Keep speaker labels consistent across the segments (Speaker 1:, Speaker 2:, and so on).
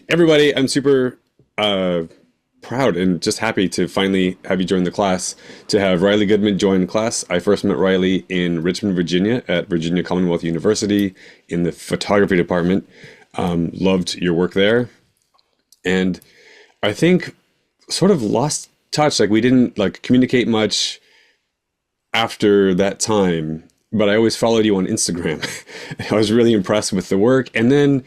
Speaker 1: Everybody, I'm super uh, proud and just happy to finally have you join the class, to have Riley Goodman join the class. I first met Riley in Richmond, Virginia at Virginia Commonwealth University in the photography department. Loved your work there. And I think sort of lost touch. Like we didn't like communicate much after that time, but I always followed you on Instagram. I was really impressed with the work. And then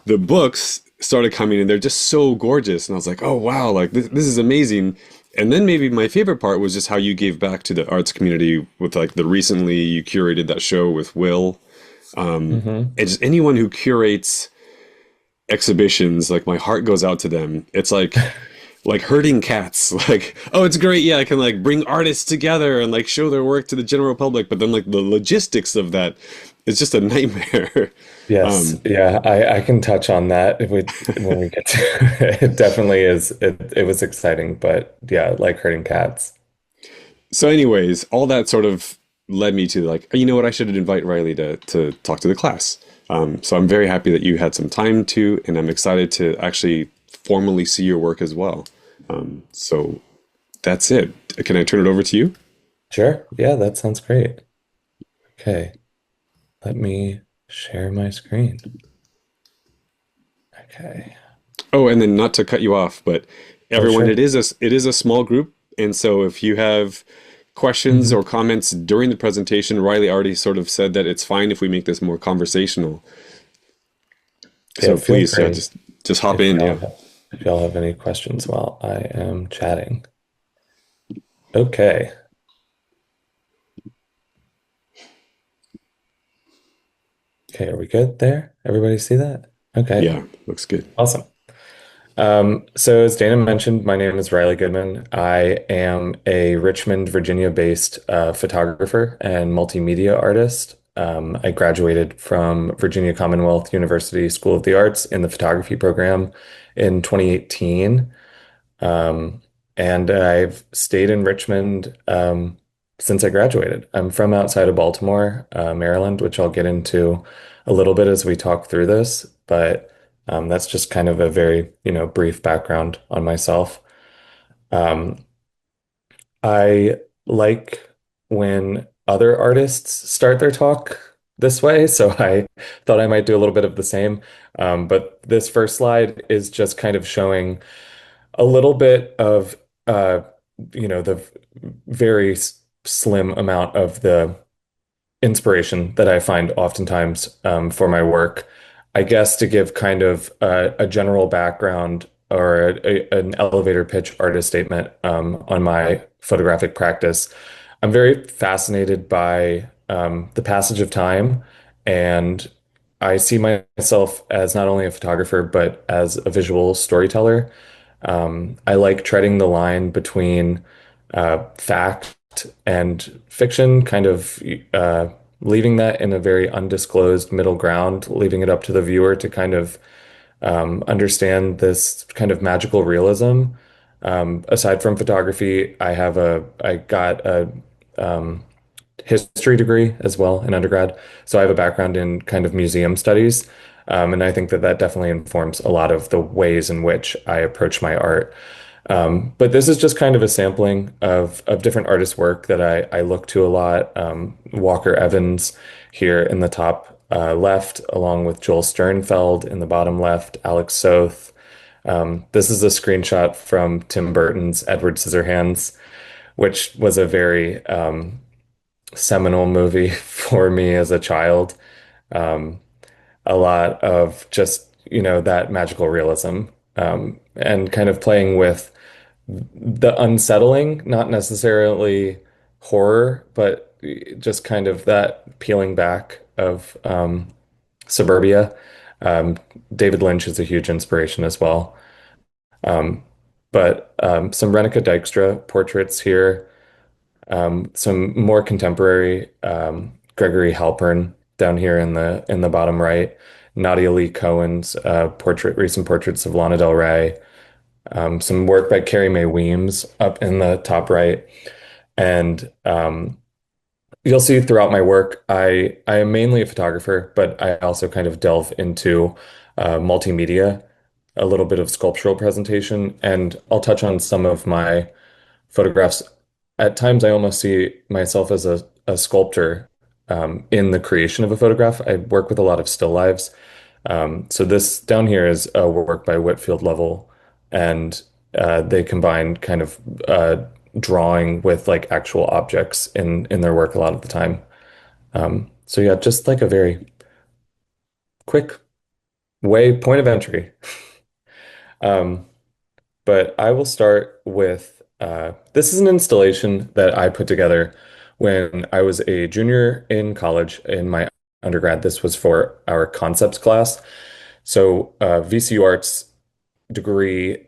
Speaker 1: the books started coming and they're just so gorgeous. And I was like, oh, wow, like this is amazing. And then maybe my favorite part was just how you gave back to the arts community with like the recently you curated that show with Will.
Speaker 2: Hmm.
Speaker 1: And just anyone who curates exhibitions, like my heart goes out to them. It's like herding cats. Like, oh, it's great. Yeah, I can like bring artists together and like show their work to the general public. But then like the logistics of that is just a nightmare.
Speaker 2: Yes,
Speaker 1: um,
Speaker 2: yeah, I can touch on that if we when we get to it. It definitely is. It was exciting, but yeah, like herding cats.
Speaker 1: So, anyways, all that sort of led me to like, you know what, I should invite Riley to talk to the class. So I'm very happy that you had some time to, and I'm excited to actually formally see your work as well. So that's it. Can I turn it over to you?
Speaker 2: Sure. Yeah, that sounds great. Okay, let me share my screen. Okay.
Speaker 1: Oh, and then not to cut you off, but
Speaker 2: Oh,
Speaker 1: everyone,
Speaker 2: sure.
Speaker 1: it is a small group, and so if you have questions
Speaker 2: Hmm.
Speaker 1: or comments during the presentation, Riley already sort of said that it's fine if we make this more conversational.
Speaker 2: Yeah,
Speaker 1: So
Speaker 2: feel
Speaker 1: please, yeah,
Speaker 2: free
Speaker 1: just hop
Speaker 2: if
Speaker 1: in, yeah.
Speaker 2: y'all have any questions while I am chatting. Okay. Okay, are we good there? Everybody see that? Okay,
Speaker 1: Yeah, looks good.
Speaker 2: awesome. So as Dana mentioned, my name is Riley Goodman. I am a Richmond, Virginia-based photographer and multimedia artist. I graduated from Virginia Commonwealth University School of the Arts in the photography program in 2018. Um, and I've stayed in Richmond since I graduated. I'm from outside of Baltimore, Maryland, which I'll get into a little bit as we talk through this, but that's just kind of a very, brief background on myself. Um, I like when other artists start their talk this way, so I thought I might do a little bit of the same. But this first slide is just kind of showing a little bit of uh the very slim amount of the inspiration that I find oftentimes for my work. I guess to give kind of a general background or an elevator pitch artist statement on my photographic practice, I'm very fascinated by the passage of time, and I see myself as not only a photographer, but as a visual storyteller. I like treading the line between fact and fiction, kind of leaving that in a very undisclosed middle ground, leaving it up to the viewer to kind of understand this kind of magical realism. Aside from photography, I got a um, history degree as well in undergrad. So I have a background in kind of museum studies. And I think that that definitely informs a lot of the ways in which I approach my art. But this is just kind of a sampling of different artists' work that I look to a lot. Walker Evans here in the top left, along with Joel Sternfeld in the bottom left, Alex Soth. This is a screenshot from Tim Burton's Edward Scissorhands, which was a very seminal movie for me as a child. Um, a lot of just, that magical realism and kind of playing with the unsettling, not necessarily horror, but just kind of that peeling back of suburbia. Um, David Lynch is a huge inspiration as well. Um, but some Renika Dijkstra portraits here, some more contemporary Gregory Halpern down here in the bottom right. Nadia Lee Cohen's recent portraits of Lana Del Rey. Some work by Carrie Mae Weems up in the top right. And you'll see throughout my work, I am mainly a photographer, but I also kind of delve into multimedia a little bit of sculptural presentation, and I'll touch on some of my photographs. At times, I almost see myself as a sculptor in the creation of a photograph. I work with a lot of still lives. So this down here is a work by Whitfield Lovell, and they combine kind of drawing with like actual objects in their work a lot of the time. So yeah, just like a very quick point of entry. Um, but I will start with this is an installation that I put together when I was a junior in college in my undergrad. This was for our concepts class. So VCU Arts degree,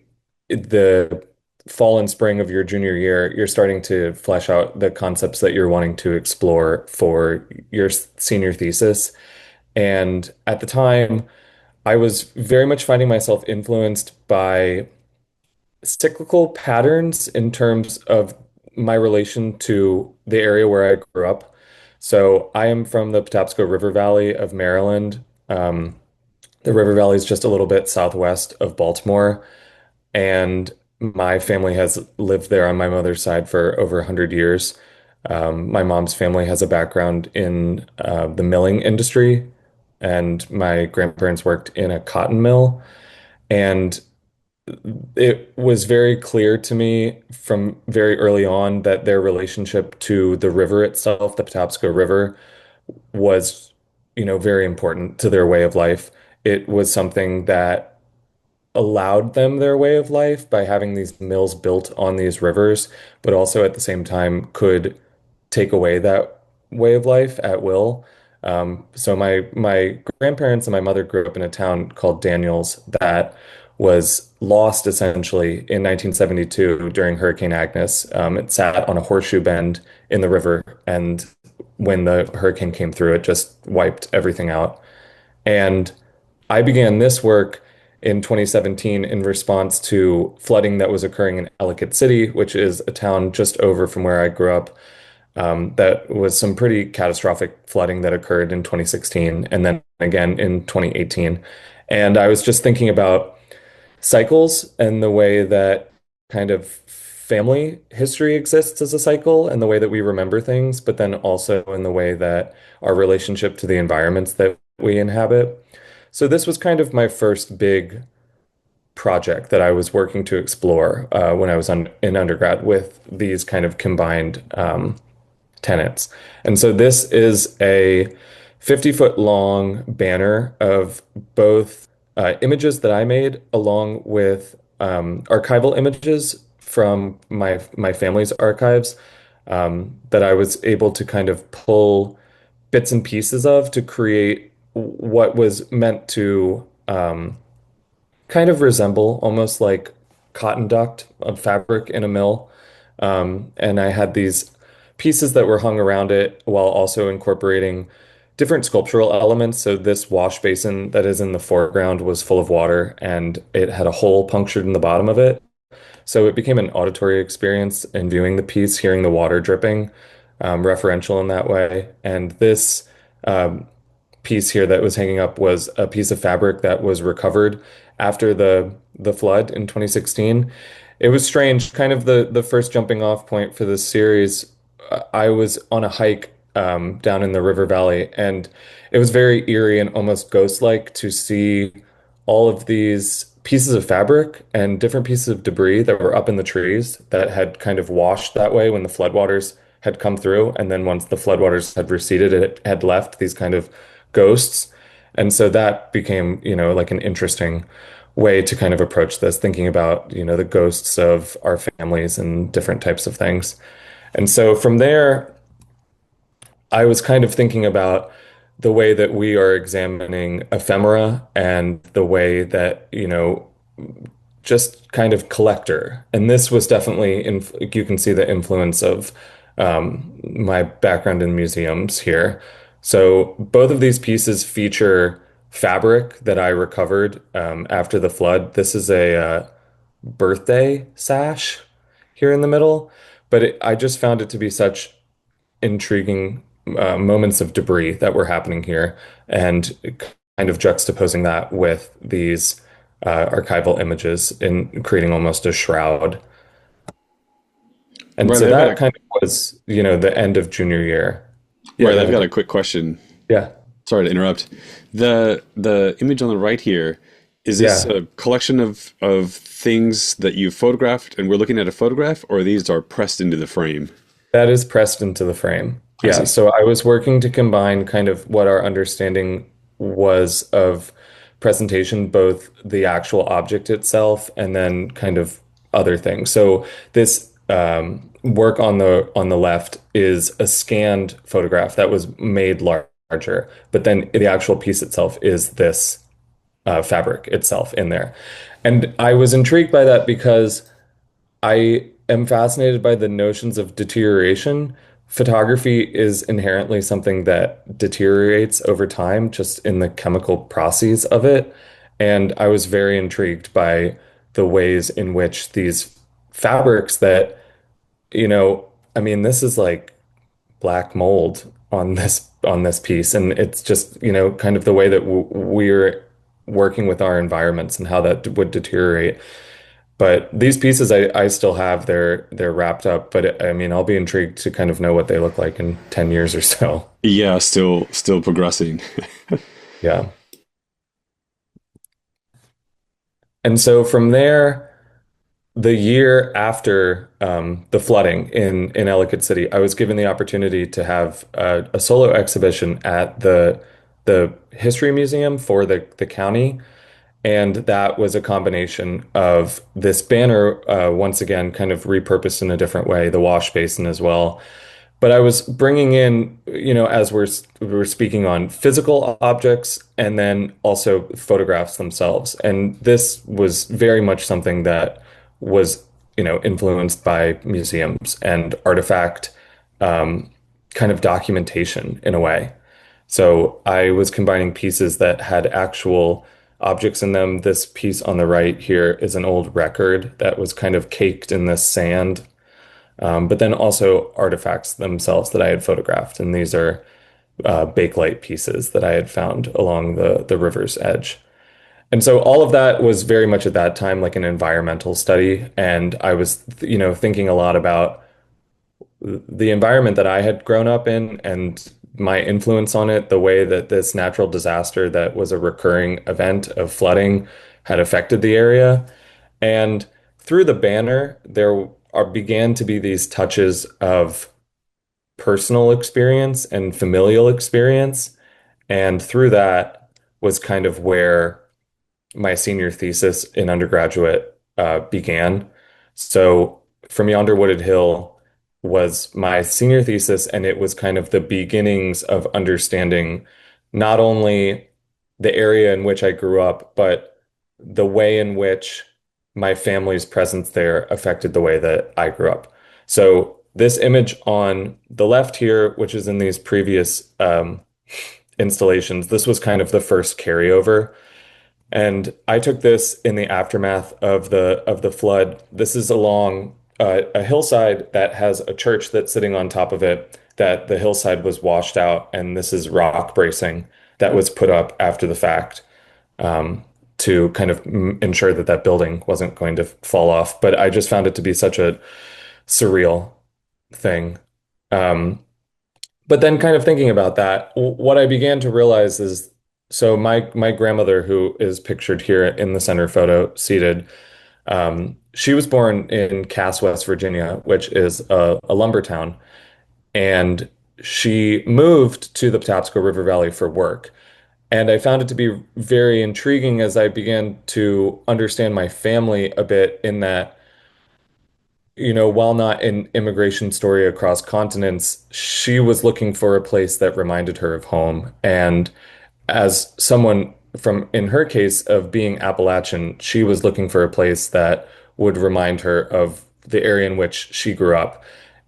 Speaker 2: the fall and spring of your junior year, you're starting to flesh out the concepts that you're wanting to explore for your senior thesis. And at the time, I was very much finding myself influenced by cyclical patterns in terms of my relation to the area where I grew up. So I am from the Patapsco River Valley of Maryland. The River Valley is just a little bit southwest of Baltimore, and my family has lived there on my mother's side for over 100 years. My mom's family has a background in the milling industry, and my grandparents worked in a cotton mill. And it was very clear to me from very early on that their relationship to the river itself, the Patapsco River, was, very important to their way of life. It was something that allowed them their way of life by having these mills built on these rivers, but also at the same time could take away that way of life at will. So my grandparents and my mother grew up in a town called Daniels that was lost essentially in 1972 during Hurricane Agnes. It sat on a horseshoe bend in the river, and when the hurricane came through, it just wiped everything out. And I began this work in 2017 in response to flooding that was occurring in Ellicott City, which is a town just over from where I grew up. That was some pretty catastrophic flooding that occurred in 2016 and then again in 2018. And I was just thinking about cycles and the way that kind of family history exists as a cycle and the way that we remember things, but then also in the way that our relationship to the environments that we inhabit. So this was kind of my first big project that I was working to explore when I was in undergrad with these kind of combined tenants. And so this is a 50-foot long banner of both images that I made along with archival images from my family's archives that I was able to kind of pull bits and pieces of to create what was meant to kind of resemble almost like cotton duct of fabric in a mill. And I had these pieces that were hung around it while also incorporating different sculptural elements. So this wash basin that is in the foreground was full of water and it had a hole punctured in the bottom of it. So it became an auditory experience in viewing the piece, hearing the water dripping, referential in that way. And this um, piece here that was hanging up was a piece of fabric that was recovered after the flood in 2016. It was strange, kind of the first jumping off point for this series. I was on a hike down in the river valley, and it was very eerie and almost ghost-like to see all of these pieces of fabric and different pieces of debris that were up in the trees that had kind of washed that way when the floodwaters had come through. And then once the floodwaters had receded, it had left these kind of ghosts. And so that became, like an interesting way to kind of approach this, thinking about, the ghosts of our families and different types of things. And so from there, I was kind of thinking about the way that we are examining ephemera and the way that, just kind of collector. And this was definitely, you can see the influence of my background in museums here. So both of these pieces feature fabric that I recovered after the flood. This is a birthday sash here in the middle, but I just found it to be such intriguing moments of debris that were happening here and kind of juxtaposing that with these archival images in creating almost a shroud. And so
Speaker 1: Riley, I've got
Speaker 2: that
Speaker 1: a
Speaker 2: kind of was, the end of junior year. Yeah,
Speaker 1: Riley,
Speaker 2: go
Speaker 1: I've got
Speaker 2: ahead.
Speaker 1: a quick question.
Speaker 2: Yeah.
Speaker 1: Sorry to interrupt. The image on the right here, is this
Speaker 2: Yeah.
Speaker 1: a collection of things that you photographed and we're looking at a photograph, or these are pressed into the frame?
Speaker 2: That is pressed into the frame.
Speaker 1: I
Speaker 2: Yeah,
Speaker 1: see.
Speaker 2: so I was working to combine kind of what our understanding was of presentation, both the actual object itself and then kind of other things. So this work on the left is a scanned photograph that was made larger, but then the actual piece itself is this fabric itself in there. And I was intrigued by that because I am fascinated by the notions of deterioration. Photography is inherently something that deteriorates over time, just in the chemical processes of it. And I was very intrigued by the ways in which these fabrics that, I mean, this is like black mold on this piece, and it's just, kind of the way that w we're working with our environments and how that would deteriorate. But these pieces I still have, they're wrapped up, but I mean, I'll be intrigued to kind of know what they look like in 10 years or so.
Speaker 1: Yeah, still progressing.
Speaker 2: Yeah. And so from there, the year after the flooding in Ellicott City, I was given the opportunity to have a solo exhibition at the History Museum for the county. And that was a combination of this banner, once again, kind of repurposed in a different way, the wash basin as well. But I was bringing in, as we're speaking on physical objects and then also photographs themselves. And this was very much something that was, influenced by museums and artifact um, kind of documentation in a way. So I was combining pieces that had actual objects in them. This piece on the right here is an old record that was kind of caked in this sand, but then also artifacts themselves that I had photographed. And these are bakelite pieces that I had found along the river's edge. And so all of that was very much at that time like an environmental study. And I was, thinking a lot about the environment that I had grown up in and my influence on it, the way that this natural disaster that was a recurring event of flooding had affected the area. And through the banner, began to be these touches of personal experience and familial experience. And through that was kind of where my senior thesis in undergraduate began. So From Yonder Wooded Hill was my senior thesis, and it was kind of the beginnings of understanding not only the area in which I grew up, but the way in which my family's presence there affected the way that I grew up. So this image on the left here, which is in these previous installations, this was kind of the first carryover. And I took this in the aftermath of the flood. This is along a hillside that has a church that's sitting on top of it. That the hillside was washed out, and this is rock bracing that was put up after the fact to kind of ensure that that building wasn't going to fall off. But I just found it to be such a surreal thing. Um, but then kind of thinking about that, what I began to realize is so my grandmother, who is pictured here in the center photo, seated, she was born in Cass, West Virginia, which is a lumber town, and she moved to the Patapsco River Valley for work. And I found it to be very intriguing as I began to understand my family a bit in that while not an immigration story across continents, she was looking for a place that reminded her of home. And as someone from, in her case, of being Appalachian, she was looking for a place that would remind her of the area in which she grew up.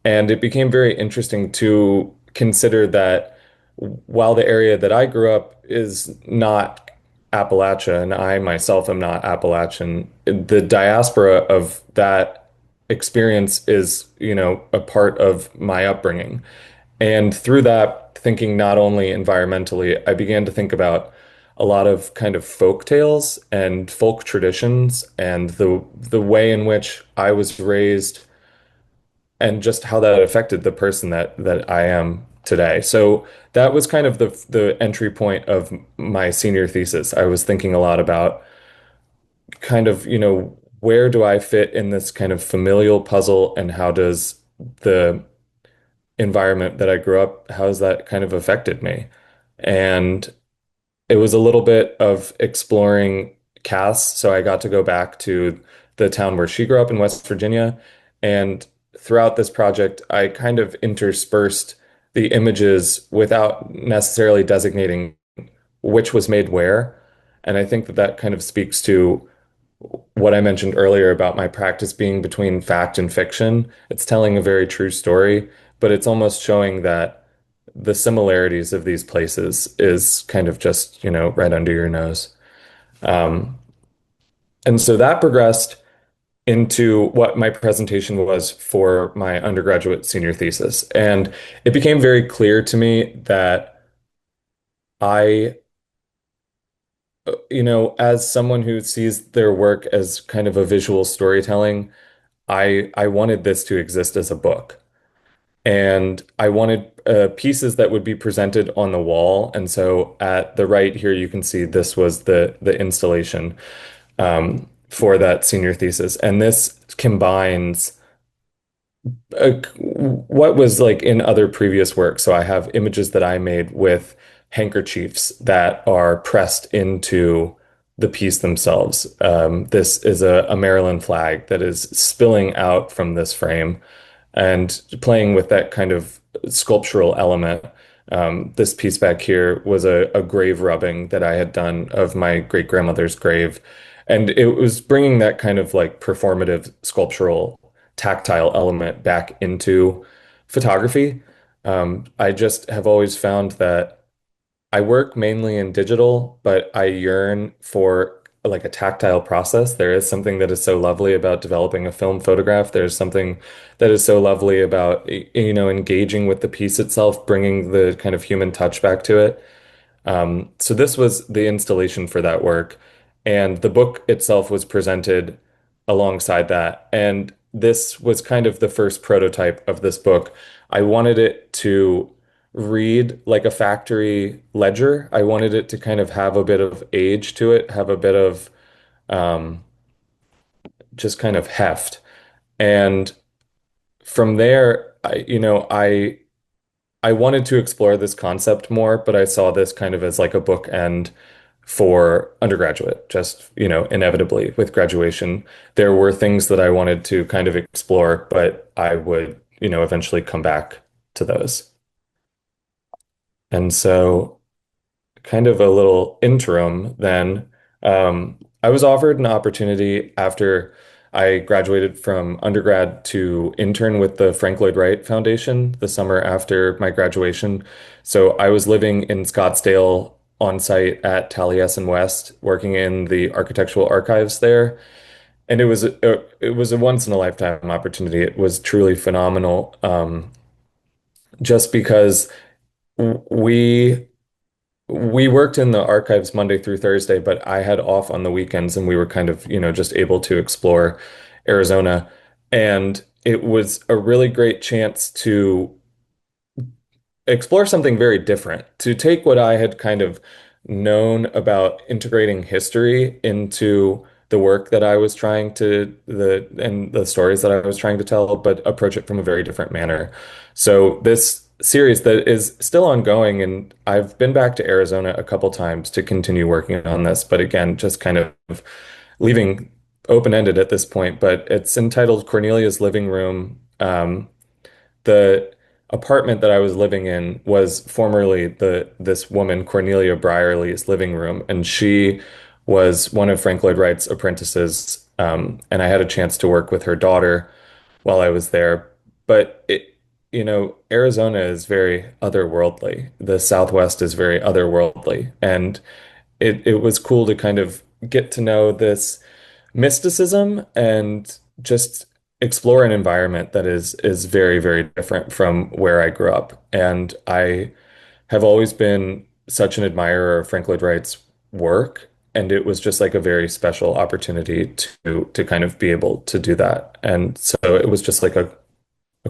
Speaker 2: And it became very interesting to consider that while the area that I grew up is not Appalachia, and I myself am not Appalachian, the diaspora of that experience is, a part of my upbringing. And through that, thinking not only environmentally, I began to think about a lot of kind of folk tales and folk traditions and the way in which I was raised and just how that affected the person that I am today. So that was kind of the entry point of my senior thesis. I was thinking a lot about kind of, where do I fit in this kind of familial puzzle, and how does the environment that I grew up, how has that kind of affected me? And it was a little bit of exploring Cass. So I got to go back to the town where she grew up in West Virginia. And throughout this project, I kind of interspersed the images without necessarily designating which was made where. And I think that that kind of speaks to what I mentioned earlier about my practice being between fact and fiction. It's telling a very true story, but it's almost showing that the similarities of these places is kind of just, right under your nose. Um, and so that progressed into what my presentation was for my undergraduate senior thesis. And it became very clear to me that I, as someone who sees their work as kind of a visual storytelling, I wanted this to exist as a book. And I wanted pieces that would be presented on the wall. And so at the right here, you can see this was the installation for that senior thesis. And this combines what was like in other previous work. So I have images that I made with handkerchiefs that are pressed into the piece themselves. This is a Maryland flag that is spilling out from this frame and playing with that kind of sculptural element. This piece back here was a grave rubbing that I had done of my great grandmother's grave. And it was bringing that kind of like performative sculptural tactile element back into photography. I just have always found that I work mainly in digital, but I yearn for like a tactile process. There is something that is so lovely about developing a film photograph. There's something that is so lovely about, engaging with the piece itself, bringing the kind of human touch back to it. So this was the installation for that work, and the book itself was presented alongside that. And this was kind of the first prototype of this book. I wanted it to read like a factory ledger. I wanted it to kind of have a bit of age to it, have a bit of um, just kind of heft. And from there, I wanted to explore this concept more, but I saw this kind of as like a bookend for undergraduate, just, inevitably with graduation. There were things that I wanted to kind of explore, but I would, eventually come back to those. And so kind of a little interim then. I was offered an opportunity after I graduated from undergrad to intern with the Frank Lloyd Wright Foundation the summer after my graduation. So I was living in Scottsdale on site at Taliesin West, working in the architectural archives there. And it was a once in a lifetime opportunity. It was truly phenomenal, just because we we worked in the archives Monday through Thursday, but I had off on the weekends and we were kind of, just able to explore Arizona. And it was a really great chance to explore something very different, to take what I had kind of known about integrating history into the work that I was trying to and the stories that I was trying to tell, but approach it from a very different manner. So this series that is still ongoing, and I've been back to Arizona a couple times to continue working on this, but again, just kind of leaving open-ended at this point, but it's entitled Cornelia's Living Room. The apartment that I was living in was formerly this woman, Cornelia Brierly's living room, and she was one of Frank Lloyd Wright's apprentices. And I had a chance to work with her daughter while I was there. But Arizona is very otherworldly. The Southwest is very otherworldly, and it was cool to kind of get to know this mysticism and just explore an environment that is very, very different from where I grew up. And I have always been such an admirer of Frank Lloyd Wright's work. And it was just like a very special opportunity to kind of be able to do that. And so it was just like a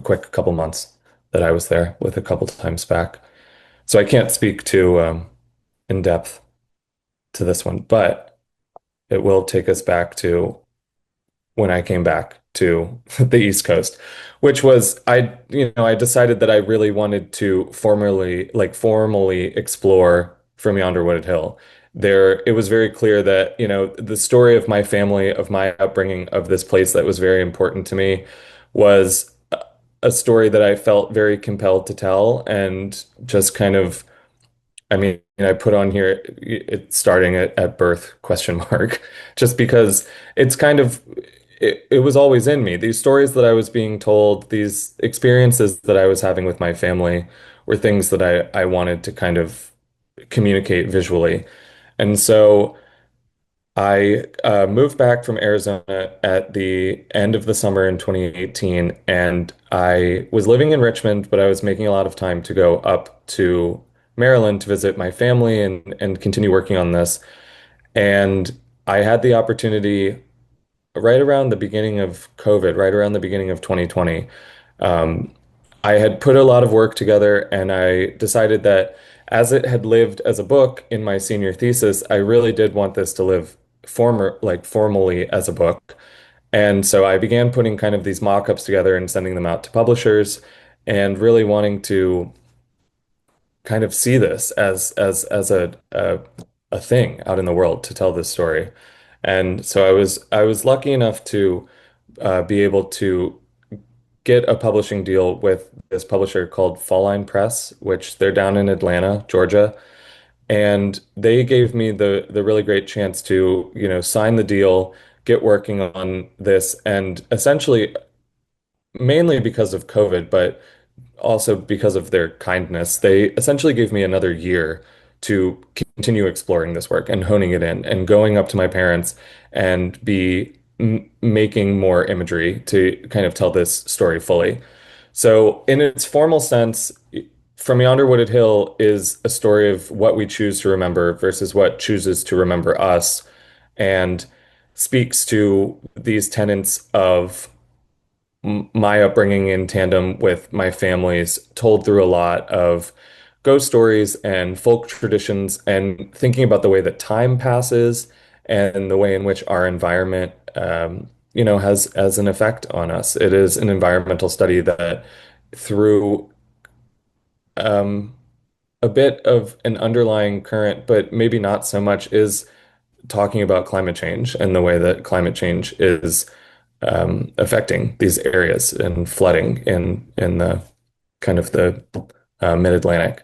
Speaker 2: quick couple months that I was there with a couple times back. So I can't speak too in depth to this one, but it will take us back to when I came back to the East Coast, which was I decided that I really wanted to formally explore From Yonder Wooded Hill. It was very clear that, the story of my family, of my upbringing, of this place that was very important to me was a story that I felt very compelled to tell and just kind of I mean, I put on here it's starting at birth question mark, just because it's kind of it was always in me. These stories that I was being told, these experiences that I was having with my family were things that I wanted to kind of communicate visually. And so I moved back from Arizona at the end of the summer in 2018, and I was living in Richmond, but I was making a lot of time to go up to Maryland to visit my family and continue working on this. And I had the opportunity right around the beginning of COVID, right around the beginning of 2020. Um, I had put a lot of work together, and I decided that as it had lived as a book in my senior thesis, I really did want this to live formally as a book. And so I began putting kind of these mock-ups together and sending them out to publishers and really wanting to kind of see this as a thing out in the world to tell this story. And so I was lucky enough to be able to get a publishing deal with this publisher called Fall Line Press, which they're down in Atlanta, Georgia. And they gave me the really great chance to, sign the deal, get working on this, and essentially mainly because of COVID, but also because of their kindness, they essentially gave me another year to continue exploring this work and honing it in and going up to my parents and be making more imagery to kind of tell this story fully. So, in its formal sense, From Yonder Wooded Hill is a story of what we choose to remember versus what chooses to remember us, and speaks to these tenets of my upbringing in tandem with my family's, told through a lot of ghost stories and folk traditions, and thinking about the way that time passes and the way in which our environment, has an effect on us. It is an environmental study that, through um, a bit of an underlying current, but maybe not so much, is talking about climate change and the way that climate change is affecting these areas and flooding in the kind of the mid-Atlantic.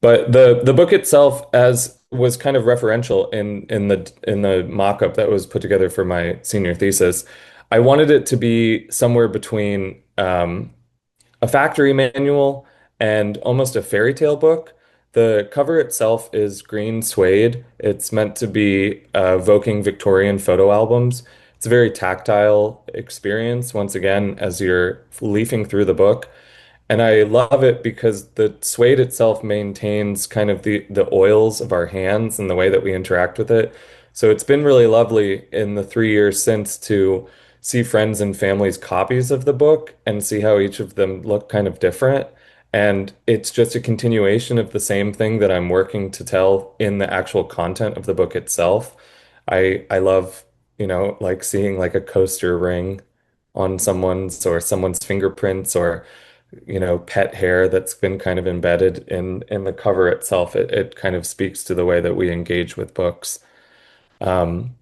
Speaker 2: But the book itself, as was kind of referential in the mock-up that was put together for my senior thesis, I wanted it to be somewhere between a factory manual and almost a fairy tale book. The cover itself is green suede. It's meant to be evoking Victorian photo albums. It's a very tactile experience, once again, as you're leafing through the book. And I love it because the suede itself maintains kind of the oils of our hands and the way that we interact with it. So it's been really lovely in the 3 years since to see friends and family's copies of the book and see how each of them look kind of different. And it's just a continuation of the same thing that I'm working to tell in the actual content of the book itself. I love, like seeing like a coaster ring on someone's fingerprints, or pet hair that's been kind of embedded in the cover itself. It kind of speaks to the way that we engage with books. Um,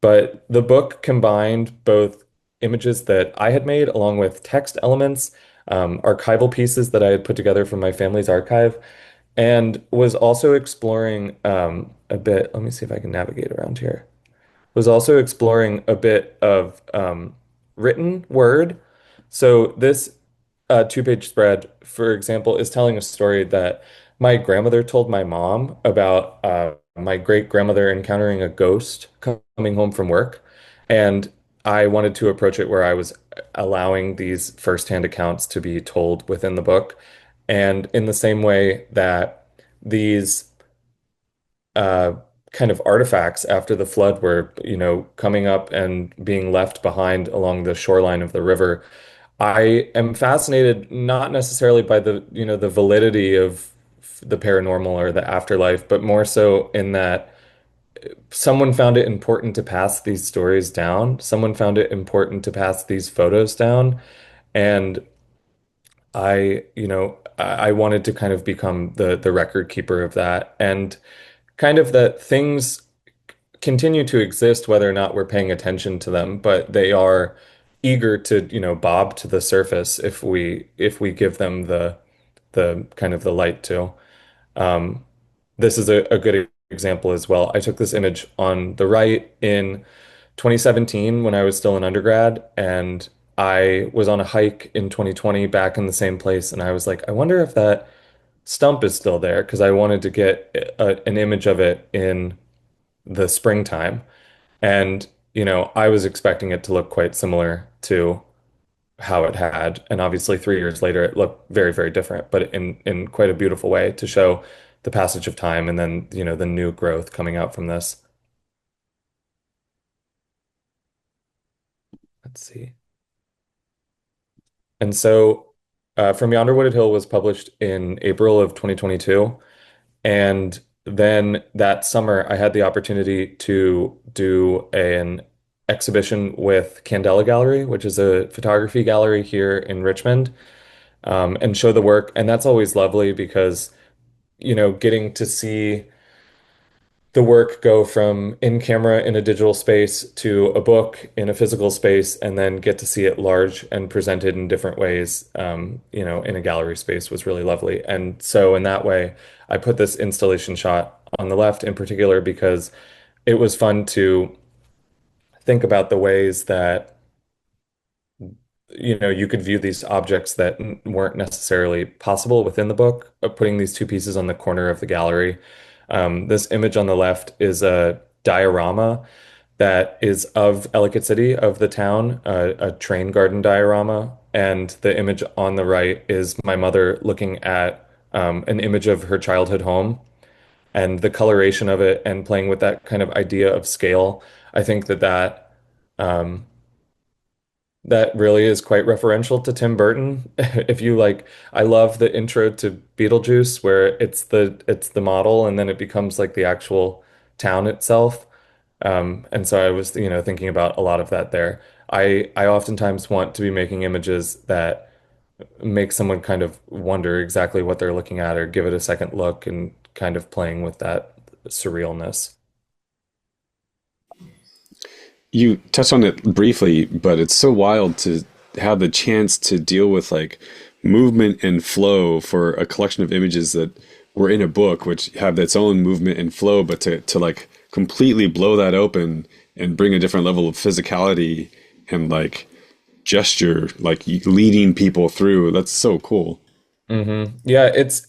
Speaker 2: but the book combined both images that I had made along with text elements, archival pieces that I had put together from my family's archive, and was also exploring a bit. Let me see if I can navigate around here. Was also exploring a bit of written word. So this two-page spread, for example, is telling a story that my grandmother told my mom about my great-grandmother encountering a ghost coming home from work. And I wanted to approach it where I was allowing these firsthand accounts to be told within the book. And in the same way that these kind of artifacts after the flood were, coming up and being left behind along the shoreline of the river. I am fascinated not necessarily by the validity of the paranormal or the afterlife, but more so in that someone found it important to pass these stories down. Someone found it important to pass these photos down. And I wanted to kind of become the record keeper of that. And kind of that things continue to exist whether or not we're paying attention to them, but they are eager to, bob to the surface if we give them the kind of the light to. Um, this is a good example as well. I took this image on the right in 2017 when I was still an undergrad, and I was on a hike in 2020 back in the same place, and I was like, I wonder if that stump is still there because I wanted to get an image of it in the springtime. And, I was expecting it to look quite similar to how it had. And obviously, 3 years later, it looked very, very different, but in quite a beautiful way to show the passage of time and then, the new growth coming out from this. Let's see. And so, From Yonder Wooded Hill was published in April of 2022. And then that summer, I had the opportunity to do an exhibition with Candela Gallery, which is a photography gallery here in Richmond, and show the work. And that's always lovely because, getting to see the work go from in camera in a digital space to a book in a physical space, and then get to see it large and presented in different ways, in a gallery space was really lovely. And so, in that way, I put this installation shot on the left in particular because it was fun to think about the ways that you could view these objects that weren't necessarily possible within the book, putting these two pieces on the corner of the gallery. This image on the left is a diorama that is of Ellicott City, of the town, a train garden diorama. And the image on the right is my mother looking at an image of her childhood home and the coloration of it and playing with that kind of idea of scale. I think um, that really is quite referential to Tim Burton. If you like, I love the intro to Beetlejuice where it's the model and then it becomes like the actual town itself. And so I was, thinking about a lot of that there. I oftentimes want to be making images that make someone kind of wonder exactly what they're looking at or give it a second look and kind of playing with that surrealness.
Speaker 1: You touched on it briefly, but it's so wild to have the chance to deal with like movement and flow for a collection of images that were in a book, which have its own movement and flow, but to like completely blow that open and bring a different level of physicality and like gesture, like leading people through. That's so cool.
Speaker 2: Yeah, it's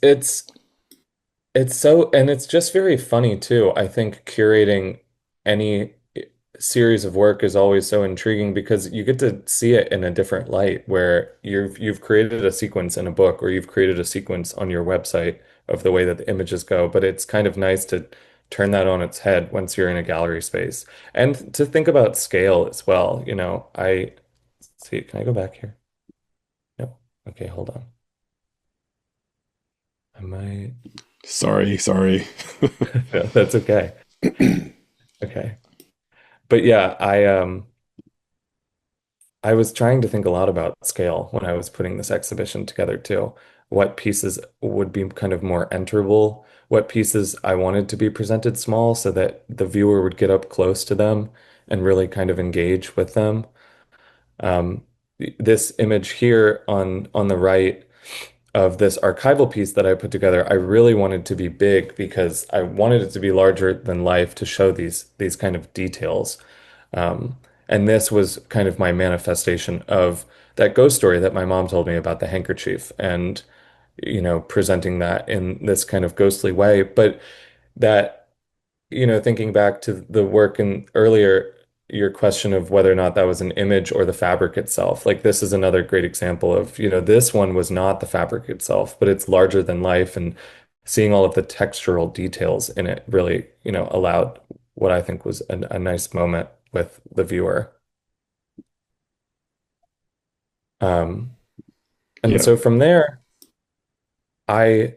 Speaker 2: so, and it's just very funny too. I think curating any series of work is always so intriguing because you get to see it in a different light where you've created a sequence in a book or you've created a sequence on your website of the way that the images go, but it's kind of nice to turn that on its head once you're in a gallery space and to think about scale as well. I see, can I go back here? No. Okay, hold on. I might.
Speaker 1: Sorry.
Speaker 2: No, that's okay. Okay. But yeah, I was trying to think a lot about scale when I was putting this exhibition together too. What pieces would be kind of more enterable, what pieces I wanted to be presented small so that the viewer would get up close to them and really kind of engage with them. Um, this image here on the right of this archival piece that I put together, I really wanted to be big because I wanted it to be larger than life to show these kind of details. Um, and this was kind of my manifestation of that ghost story that my mom told me about the handkerchief and, presenting that in this kind of ghostly way. But that, thinking back to the work and earlier, your question of whether or not that was an image or the fabric itself, like this is another great example of, this one was not the fabric itself, but it's larger than life. And seeing all of the textural details in it really, allowed what I think was a nice moment with the viewer. Um, and
Speaker 1: Yeah.
Speaker 2: so from there, I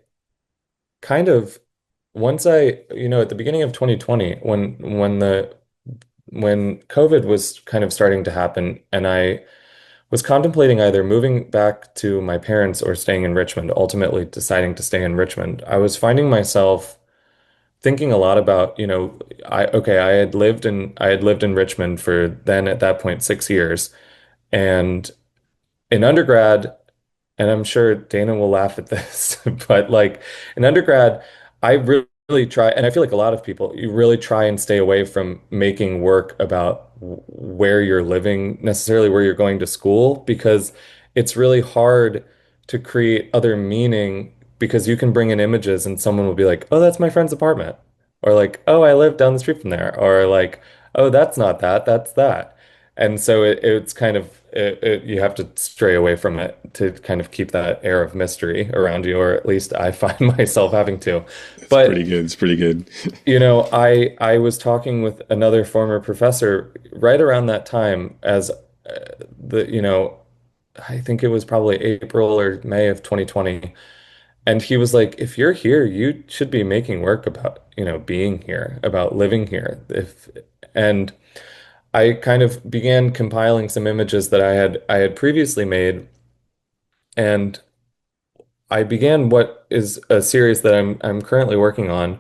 Speaker 2: kind of once at the beginning of 2020, when COVID was kind of starting to happen, and I was contemplating either moving back to my parents or staying in Richmond, ultimately deciding to stay in Richmond, I was finding myself thinking a lot about, I had lived in Richmond for then at that point 6 years. And in undergrad, and I'm sure Dana will laugh at this, but like in undergrad, I really try, and I feel like a lot of people, you really try and stay away from making work about where you're living, necessarily where you're going to school, because it's really hard to create other meaning because you can bring in images and someone will be like, oh, that's my friend's apartment. Or like, oh, I live down the street from there. Or like, oh, that's not that, that's that. And so it's kind of you have to stray away from it to kind of keep that air of mystery around you, or at least I find myself having to.
Speaker 1: It's pretty
Speaker 2: But
Speaker 1: good. It's pretty good.
Speaker 2: I was talking with another former professor right around that time as the I think it was probably April or May of 2020, and he was like, if you're here, you should be making work about being here, about living here. If and I kind of began compiling some images that I had previously made, and I began what is a series that I'm currently working on.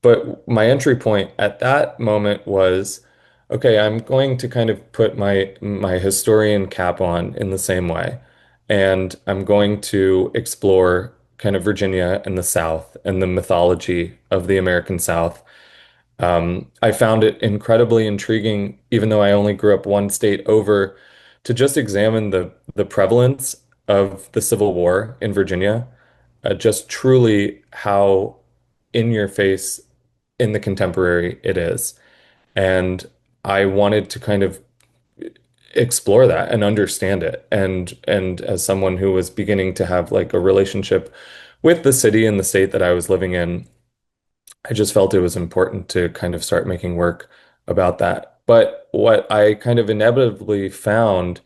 Speaker 2: But my entry point at that moment was, okay, I'm going to kind of put my historian cap on in the same way, and I'm going to explore kind of Virginia and the South and the mythology of the American South. I found it incredibly intriguing, even though I only grew up one state over, to just examine the prevalence of the Civil War in Virginia, just truly how in your face in the contemporary it is. And I wanted to kind of explore that and understand it. And as someone who was beginning to have like a relationship with the city and the state that I was living in, I just felt it was important to kind of start making work about that. But what I kind of inevitably found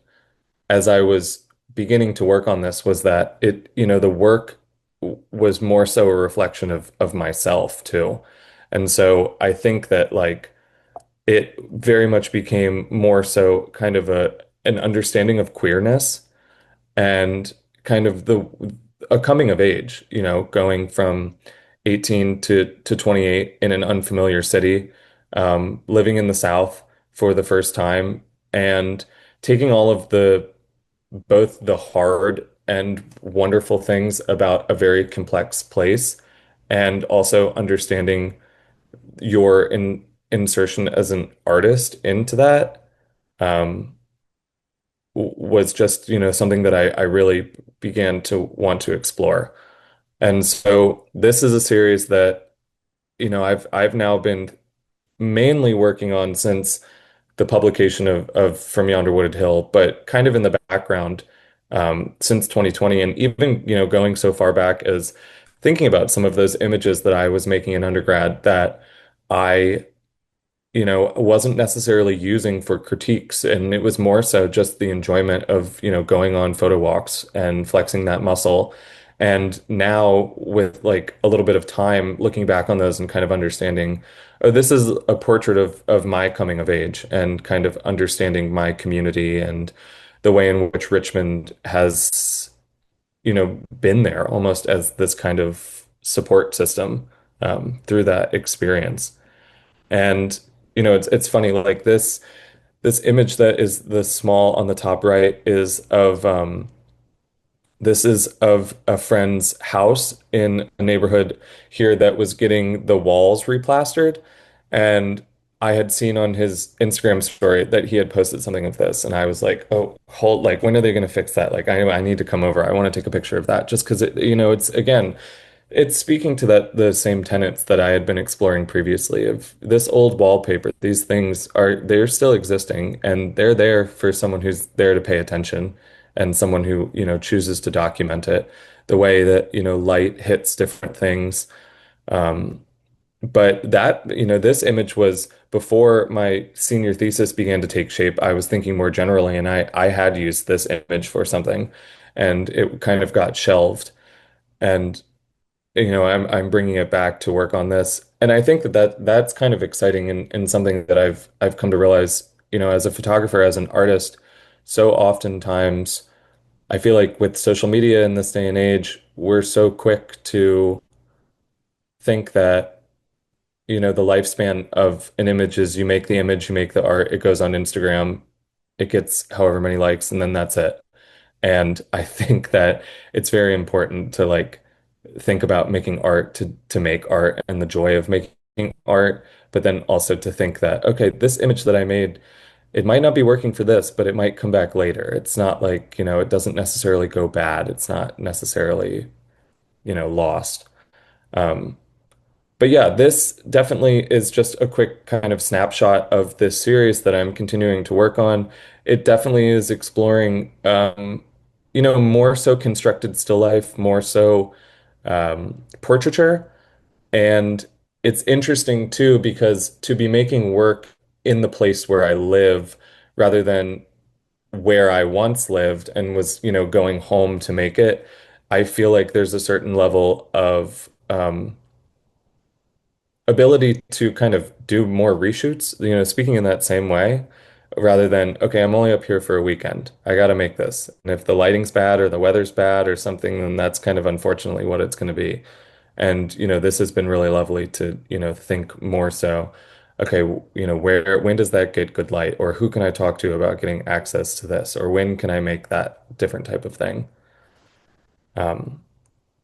Speaker 2: as I was beginning to work on this was that the work was more so a reflection of myself too. And so I think that like it very much became more so kind of an understanding of queerness and kind of a coming of age, going from 18 to 28 in an unfamiliar city, living in the South for the first time, and taking all of the both the hard and wonderful things about a very complex place, and also understanding your insertion as an artist into that. Um, was just, something that I really began to want to explore. And so this is a series that, I've now been mainly working on since the publication of From Yonder Wooded Hill, but kind of in the background since 2020, and even, going so far back as thinking about some of those images that I was making in undergrad that I wasn't necessarily using for critiques. And it was more so just the enjoyment of, going on photo walks and flexing that muscle. And now with like a little bit of time looking back on those and kind of understanding, oh, this is a portrait of my coming of age and kind of understanding my community and the way in which Richmond has, been there almost as this kind of support system through that experience. And it's funny like this image that is the small on the top right is of this is of a friend's house in a neighborhood here that was getting the walls replastered. And I had seen on his Instagram story that he had posted something of this. And I was like, oh, hold, like, when are they going to fix that? Like, I need to come over. I want to take a picture of that just because it's again, it's speaking to the same tenets that I had been exploring previously of this old wallpaper. These things they're still existing and they're there for someone who's there to pay attention and someone who, chooses to document it. the way that, light hits different things. But that, this image was before my senior thesis began to take shape. I was thinking more generally, and I had used this image for something, and it kind of got shelved. And I'm bringing it back to work on this, and I think that's kind of exciting and something that I've come to realize, as a photographer, as an artist, so oftentimes I feel like with social media in this day and age, we're so quick to think that the lifespan of an image is you make the image, you make the art, it goes on Instagram, it gets however many likes, and then that's it. And I think that it's very important to like think about making art to make art and the joy of making art, but then also to think that, okay, this image that I made, it might not be working for this, but it might come back later. It's not like, it doesn't necessarily go bad. It's not necessarily, lost. Um, but yeah, this definitely is just a quick kind of snapshot of this series that I'm continuing to work on. It definitely is exploring, more so constructed still life, more so portraiture. And it's interesting too, because to be making work in the place where I live rather than where I once lived and was, going home to make it, I feel like there's a certain level of ability to kind of do more reshoots, speaking in that same way, rather than, okay, I'm only up here for a weekend. I got to make this. And if the lighting's bad or the weather's bad or something, then that's kind of unfortunately what it's going to be. And, this has been really lovely to, think more so, okay, when does that get good light? Or who can I talk to about getting access to this? Or when can I make that different type of thing? Um,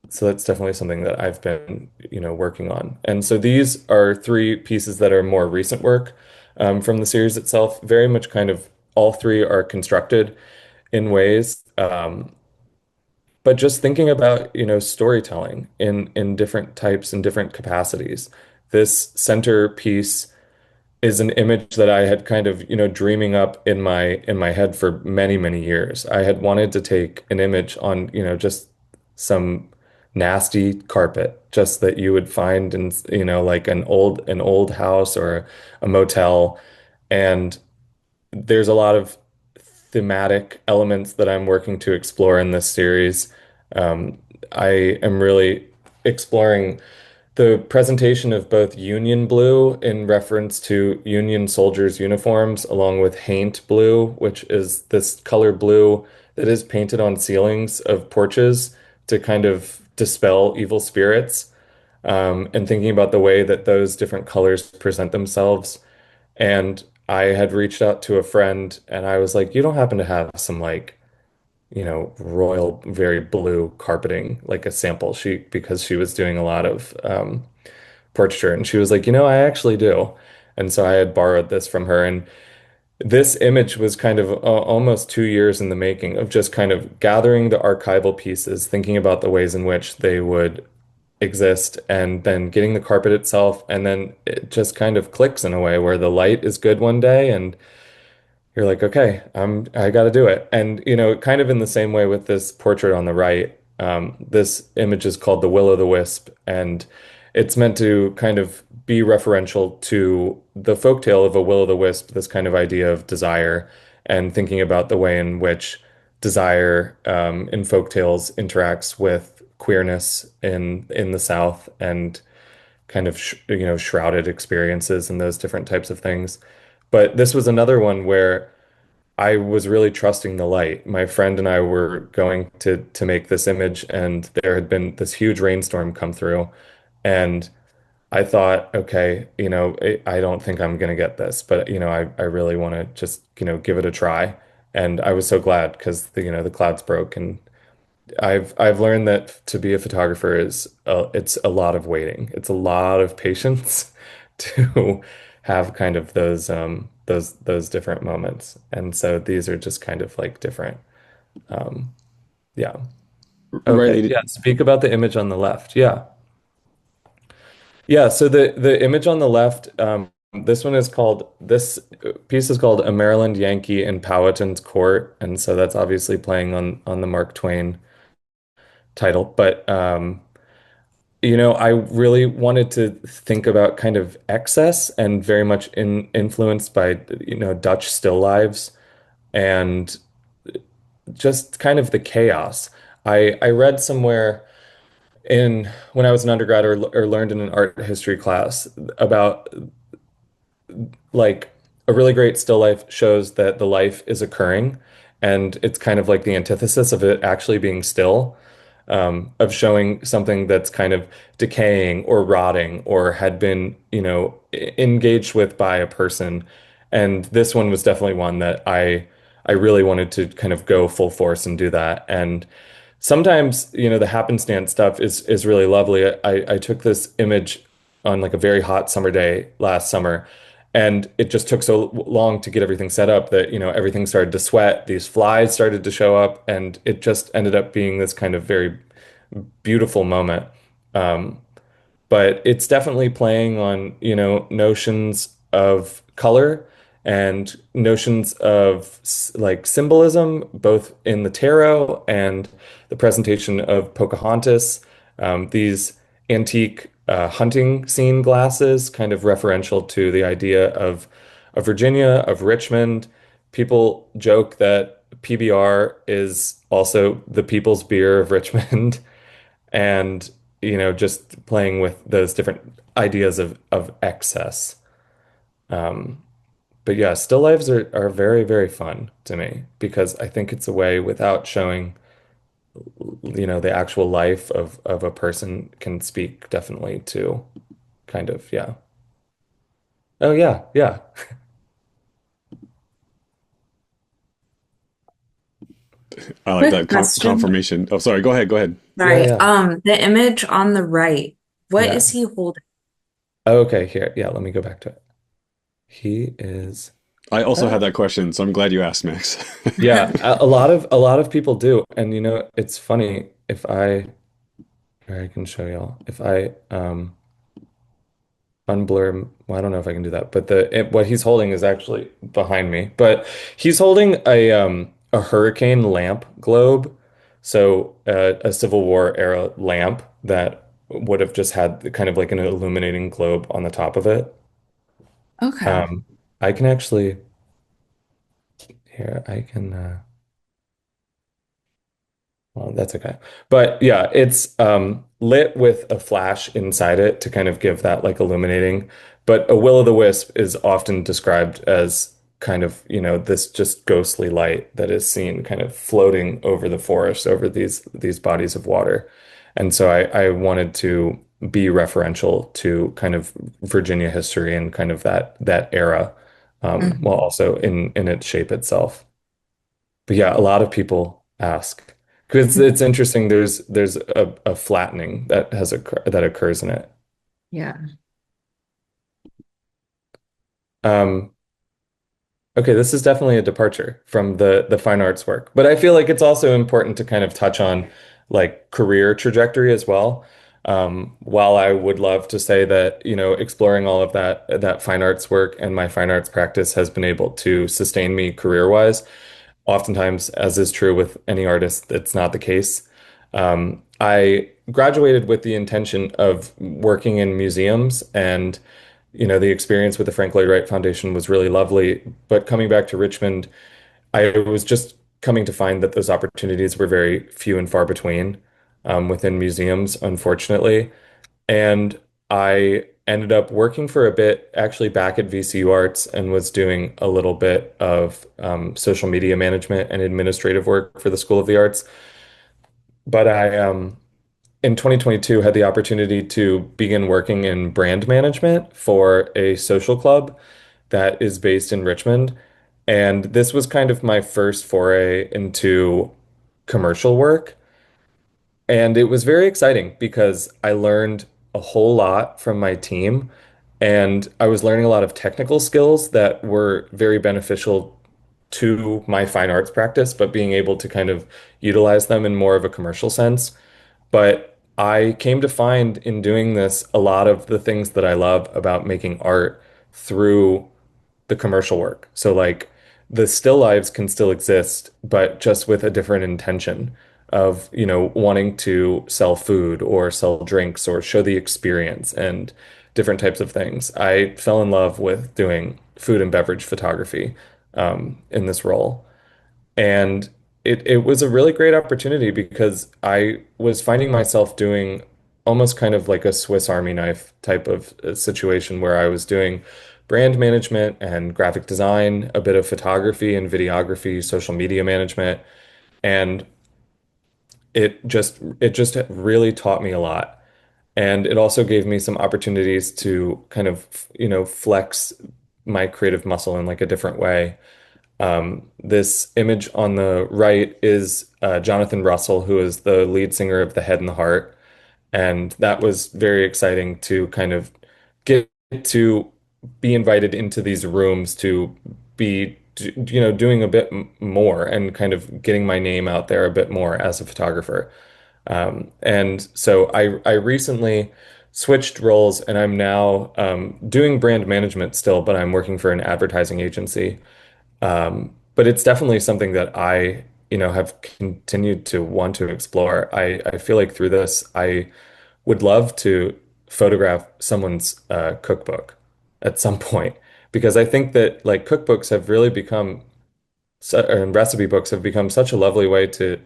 Speaker 2: so that's definitely something that I've been, working on. And so these are three pieces that are more recent work from the series itself. Very much kind of all three are constructed in ways, but just thinking about, storytelling in different types and different capacities. This center piece is an image that I had kind of, dreaming up in my head for many, many years. I had wanted to take an image on, just some nasty carpet, just that you would find in, like an old house or a motel. And there's a lot of thematic elements that I'm working to explore in this series. Um, I am really exploring the presentation of both Union blue in reference to Union soldiers' uniforms, along with Haint blue, which is this color blue that is painted on ceilings of porches to kind of dispel evil spirits, and thinking about the way that those different colors present themselves. And I had reached out to a friend and I was like, you don't happen to have some like, royal, very blue carpeting, like a sample sheet, because she was doing a lot of portraiture. And she was like, I actually do. And so I had borrowed this from her. And this image was kind of almost 2 years in the making of just kind of gathering the archival pieces, thinking about the ways in which they would exist, and then getting the carpet itself. And then it just kind of clicks in a way where the light is good one day and you're like, okay, I got to do it. And kind of in the same way with this portrait on the right, this image is called the Will o' the Wisp, and it's meant to kind of be referential to the folktale of a will o' the wisp, this kind of idea of desire, and thinking about the way in which desire in folktales interacts with queerness in the South, and kind of shrouded experiences and those different types of things. But this was another one where I was really trusting the light. My friend and I were going to make this image, and there had been this huge rainstorm come through, and I thought, okay, I don't think I'm gonna get this, but I really want to just give it a try. And I was so glad because the clouds broke, and I've learned that to be a photographer it's a lot of waiting. It's a lot of patience to have kind of those different moments. And so these are just kind of like different. Um, yeah. Okay.
Speaker 1: Riley,
Speaker 2: Yeah. Speak about the image on the left. Yeah. Yeah. So the image on the left, this piece is called A Maryland Yankee in Powhatan's Court, and so that's obviously playing on the Mark Twain title, but I really wanted to think about kind of excess and very much influenced by, Dutch still lives and just kind of the chaos. I read somewhere in when I was an undergrad or learned in an art history class about like a really great still life shows that the life is occurring and it's kind of like the antithesis of it actually being still, of showing something that's kind of decaying or rotting or had been, engaged with by a person. And this one was definitely one that I really wanted to kind of go full force and do that. And sometimes, the happenstance stuff is really lovely. I took this image on like a very hot summer day last summer, and it just took so long to get everything set up that, everything started to sweat. These flies started to show up, and it just ended up being this kind of very beautiful moment. Um, but it's definitely playing on, notions of color and notions of like symbolism, both in the tarot and the presentation of Pocahontas. These antique hunting scene glasses, kind of referential to the idea of Virginia, of Richmond. People joke that PBR is also the people's beer of Richmond. And just playing with those different ideas of excess. Um, but yeah, still lives are very, very fun to me because I think it's a way without showing, the actual life of a person can speak definitely to kind of, yeah. Oh yeah, yeah.
Speaker 1: I like
Speaker 3: Quick
Speaker 1: that
Speaker 3: question.
Speaker 1: confirmation. Oh, sorry. Go ahead. Go ahead.
Speaker 2: Yeah,
Speaker 3: Sorry.
Speaker 2: yeah.
Speaker 3: The image on the right, what
Speaker 2: Yeah.
Speaker 3: is he holding?
Speaker 2: Okay, here. Yeah, let me go back to it. He is
Speaker 1: I also
Speaker 2: uh,
Speaker 1: had that question, so I'm glad you asked, Max.
Speaker 2: yeah, a lot of people do. And it's funny if here I can show y'all. If I unblur, well, I don't know if I can do that, but what he's holding is actually behind me. But he's holding a hurricane lamp globe, so a Civil War era lamp that would have just had kind of like an illuminating globe on the top of it.
Speaker 3: Okay.
Speaker 2: Um, I can actually here I can. Well, that's okay. But yeah, it's lit with a flash inside it to kind of give that like illuminating. But a will-o'-the-wisp is often described as kind of, this just ghostly light that is seen kind of floating over the forest, over these bodies of water. And so I wanted to be referential to kind of Virginia history and kind of that era, while
Speaker 3: Mhm.
Speaker 2: also in its shape itself. But yeah, a lot of people ask because it's interesting. There's a flattening that occurs in it.
Speaker 3: Yeah.
Speaker 2: Um, okay, this is definitely a departure from the fine arts work, but I feel like it's also important to kind of touch on like career trajectory as well. While I would love to say that, exploring all of that fine arts work and my fine arts practice has been able to sustain me career-wise. Oftentimes, as is true with any artist, that's not the case. I graduated with the intention of working in museums, and the experience with the Frank Lloyd Wright Foundation was really lovely. But coming back to Richmond, I was just coming to find that those opportunities were very few and far between, within museums, unfortunately. And I ended up working for a bit actually back at VCU Arts and was doing a little bit of social media management and administrative work for the School of the Arts. But I, in 2022, had the opportunity to begin working in brand management for a social club that is based in Richmond. And this was kind of my first foray into commercial work. And it was very exciting because I learned a whole lot from my team, and I was learning a lot of technical skills that were very beneficial to my fine arts practice, but being able to kind of utilize them in more of a commercial sense. But I came to find in doing this a lot of the things that I love about making art through the commercial work. So like the still lives can still exist, but just with a different intention of, wanting to sell food or sell drinks or show the experience and different types of things. I fell in love with doing food and beverage photography in this role. And it was a really great opportunity because I was finding myself doing almost kind of like a Swiss Army knife type of situation where I was doing brand management and graphic design, a bit of photography and videography, social media management, and it just really taught me a lot. And it also gave me some opportunities to kind of, flex my creative muscle in like a different way. This image on the right is Jonathan Russell, who is the lead singer of The Head and the Heart. And that was very exciting to kind of get to be invited into these rooms to be, doing a bit more and kind of getting my name out there a bit more as a photographer. And so I recently switched roles and I'm now doing brand management still, but I'm working for an advertising agency. But it's definitely something that I, have continued to want to explore. I feel like through this, I would love to photograph someone's cookbook at some point because I think that like cookbooks have really become, and recipe books have become such a lovely way to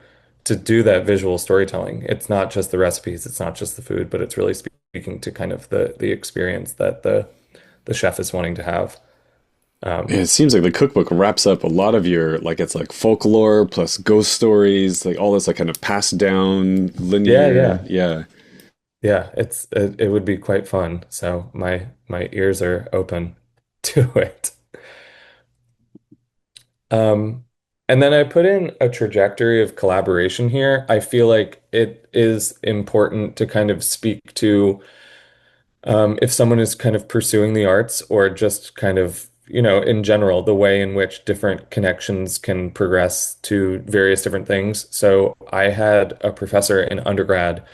Speaker 2: do that visual storytelling. It's not just the recipes, it's not just the food, but it's really speaking to kind of the experience that the chef is wanting to have.
Speaker 1: And
Speaker 2: Um,
Speaker 1: it seems like the cookbook wraps up a lot of your like it's like folklore plus ghost stories, like all this like kind of passed down
Speaker 2: yeah,
Speaker 1: linear.
Speaker 2: yeah.
Speaker 1: Yeah.
Speaker 2: Yeah, it would be quite fun. So my ears are open to it. Um, and then I put in a trajectory of collaboration here. I feel like it is important to kind of speak to if someone is kind of pursuing the arts or just kind of, in general, the way in which different connections can progress to various different things. So I had a professor in undergrad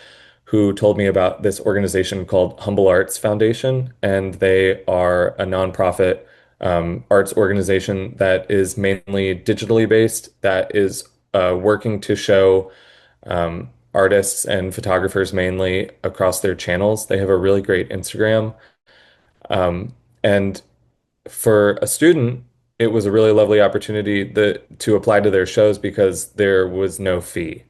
Speaker 2: who told me about this organization called Humble Arts Foundation, and they are a nonprofit arts organization that is mainly digitally based, that is working to show artists and photographers mainly across their channels. They have a really great Instagram. And for a student, it was a really lovely opportunity to apply to their shows because there was no fee,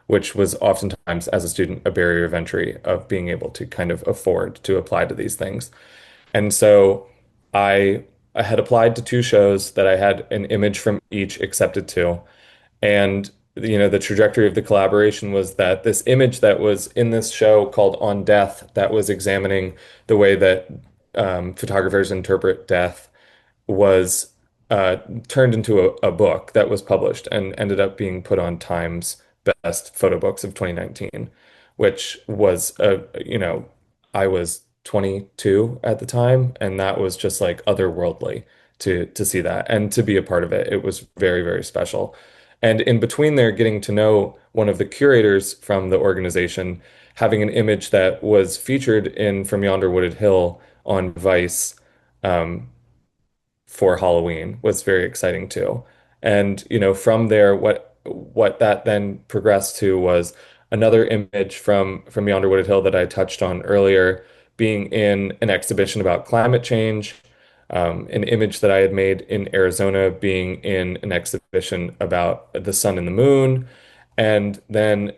Speaker 2: which was oftentimes, as a student, a barrier of entry of being able to kind of afford to apply to these things. And so I, I had applied to two shows that I had an image from each accepted to. And the trajectory of the collaboration was that this image that was in this show called On Death, that was examining the way that photographers interpret death, was uh, turned into a book that was published and ended up being put on Time's best photo books of 2019, which was I was 22 at the time, and that was just like otherworldly to see that and to be a part of it. It was very, very special. And in between there, getting to know one of the curators from the organization, having an image that was featured in From Yonder Wooded Hill on Vice, um, for Halloween was very exciting too. And from there, what that then progressed to was another image from Yonder Wooded Hill that I touched on earlier, being in an exhibition about climate change, an image that I had made in Arizona, being in an exhibition about the sun and the moon, and then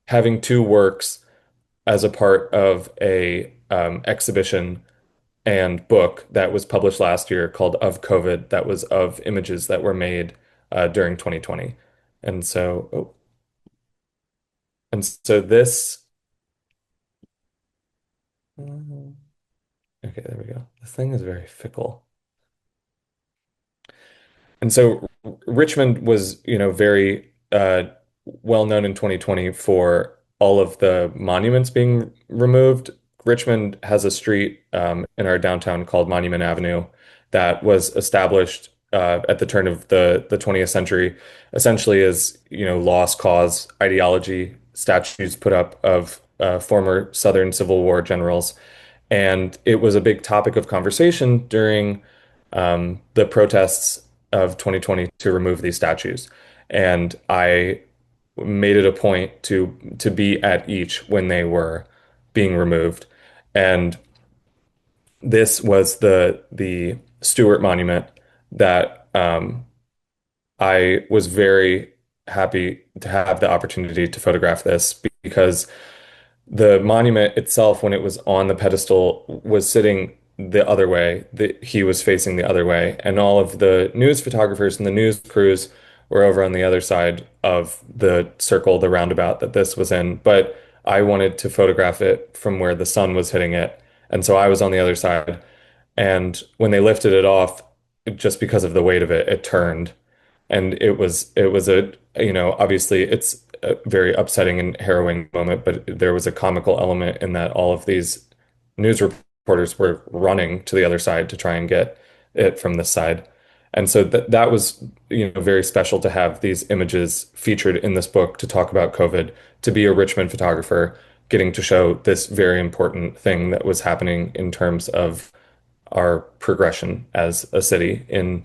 Speaker 2: having two works as a part of a exhibition and book that was published last year called Of COVID, that was of images that were made during 2020. And so, this, okay, there we go. This thing is very fickle. And so Richmond was, very well known in 2020 for all of the monuments being removed. Richmond has a street in our downtown called Monument Avenue that was established at the turn of the 20th century, essentially as, lost cause ideology statues put up of former Southern Civil War generals. And it was a big topic of conversation during the protests of 2020 to remove these statues. And I made it a point to be at each when they were being removed. And this was the Stewart Monument that I was very happy to have the opportunity to photograph this because the monument itself, when it was on the pedestal, was sitting the other way. He was facing the other way, and all of the news photographers and the news crews were over on the other side of the circle, the roundabout that this was in. But I wanted to photograph it from where the sun was hitting it, and so I was on the other side. And when they lifted it off, just because of the weight of it, it turned and it was a obviously it's a very upsetting and harrowing moment, but there was a comical element in that all of these news reporters were running to the other side to try and get it from this side. And so that was very special to have these images featured in this book to talk about COVID, to be a Richmond photographer, getting to show this very important thing that was happening in terms of our progression as a city in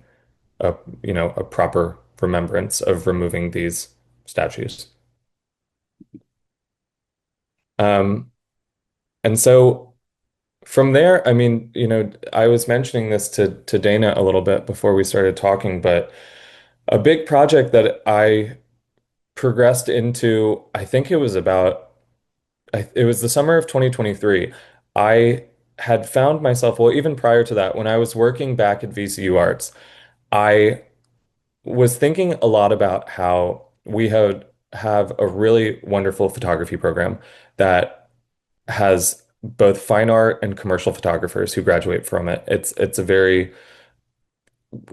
Speaker 2: a proper remembrance of removing these statues. Um, and so from there, I mean, I was mentioning this to Dana a little bit before we started talking, but a big project that I progressed into, I think it was the summer of 2023. I had found myself, well, even prior to that, when I was working back at VCU Arts, I was thinking a lot about how we have a really wonderful photography program that has both fine art and commercial photographers who graduate from it. It's a very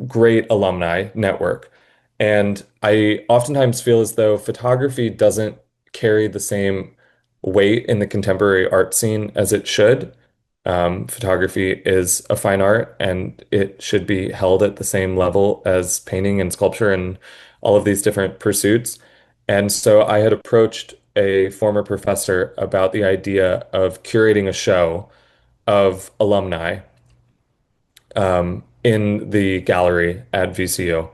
Speaker 2: great alumni network. And I oftentimes feel as though photography doesn't carry the same weight in the contemporary art scene as it should. Photography is a fine art and it should be held at the same level as painting and sculpture and all of these different pursuits. And so I had approached a former professor about the idea of curating a show of alumni in the gallery at VCU.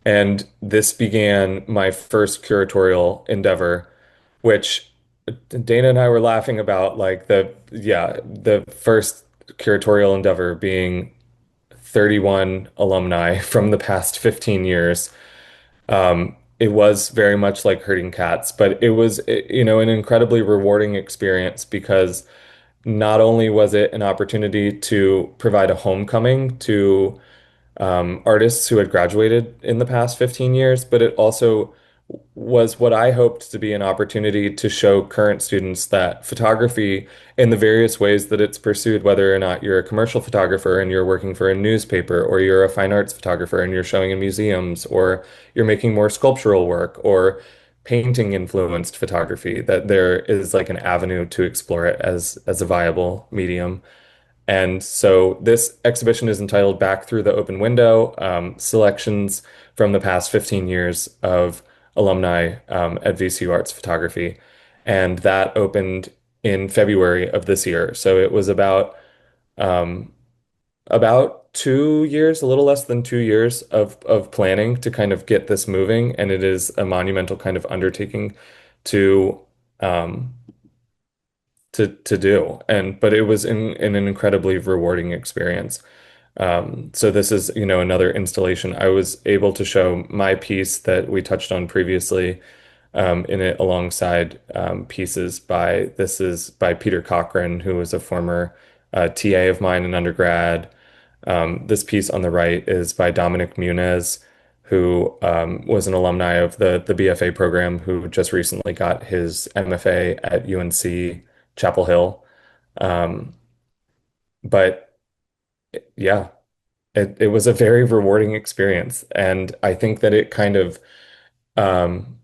Speaker 2: And this began my first curatorial endeavor, which Dana and I were laughing about, like the first curatorial endeavor being 31 alumni from the past 15 years. It was very much like herding cats, but it was, an incredibly rewarding experience because not only was it an opportunity to provide a homecoming to artists who had graduated in the past 15 years, but it also was what I hoped to be an opportunity to show current students that photography, in the various ways that it's pursued, whether or not you're a commercial photographer and you're working for a newspaper, or you're a fine arts photographer and you're showing in museums, or you're making more sculptural work, or painting influenced photography, that there is like an avenue to explore it as a viable medium. And so this exhibition is entitled Back Through the Open Window, selections from the past 15 years of alumni at VCU Arts Photography. And that opened in February of this year. So it was um, about 2 years, a little less than 2 years of planning to kind of get this moving. And it is a monumental kind of undertaking to um, to do. But it was in an incredibly rewarding experience. So this is, another installation. I was able to show my piece that we touched on previously in it alongside pieces this is by Peter Cochran, who was a former TA of mine in undergrad. This piece on the right is by Dominic Muniz, who was an alumni of the BFA program, who just recently got his MFA at UNC Chapel Hill. Um, but yeah, it was a very rewarding experience. And I think that it kind of um,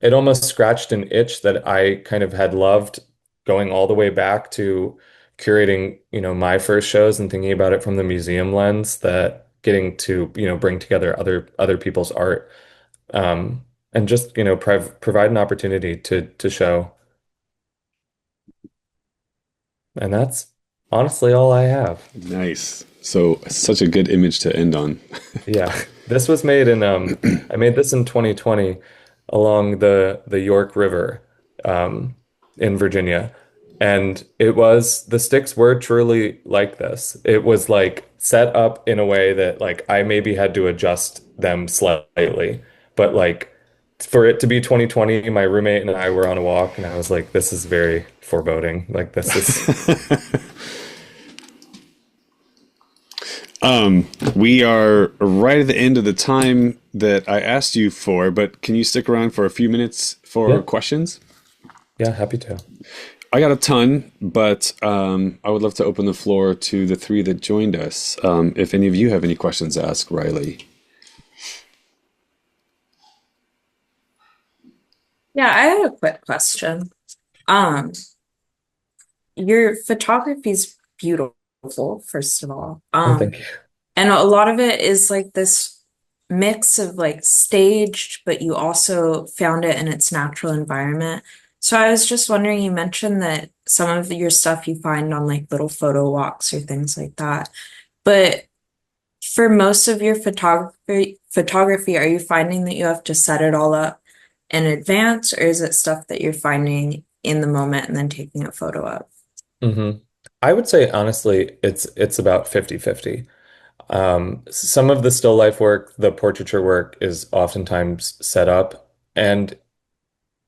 Speaker 2: it almost scratched an itch that I kind of had loved going all the way back to curating, my first shows and thinking about it from the museum lens, that getting to, bring together other people's art and just, provide an opportunity to show. And that's honestly all I have.
Speaker 1: Nice. So such a good image to end on.
Speaker 2: Yeah. This was made in I made this in 2020. along the York River um, in Virginia. And the sticks were truly like this. It was like set up in a way that like I maybe had to adjust them slightly. But like for it to be 2020, my roommate and I were on a walk and I was like, this is very foreboding. Like this is
Speaker 1: We are right at the end of the time that I asked you for, but can you stick around for a few minutes for
Speaker 2: yeah,
Speaker 1: questions?
Speaker 2: yeah, happy to.
Speaker 1: I got a ton, but I would love to open the floor to the three that joined us. If any of you have any questions to ask Riley.
Speaker 3: Yeah, I had a quick question. Um, your photography is beautiful, first of all.
Speaker 2: Oh, thank you.
Speaker 3: And a lot of it is like this mix of like staged, but you also found it in its natural environment. So I was just wondering, you mentioned that some of your stuff you find on like little photo walks or things like that. But for most of your photography, are you finding that you have to set it all up in advance, or is it stuff that you're finding in the moment and then taking a photo of?
Speaker 2: hmm I would say honestly, it's about 50-50. Some of the still life work, the portraiture work is oftentimes set up, and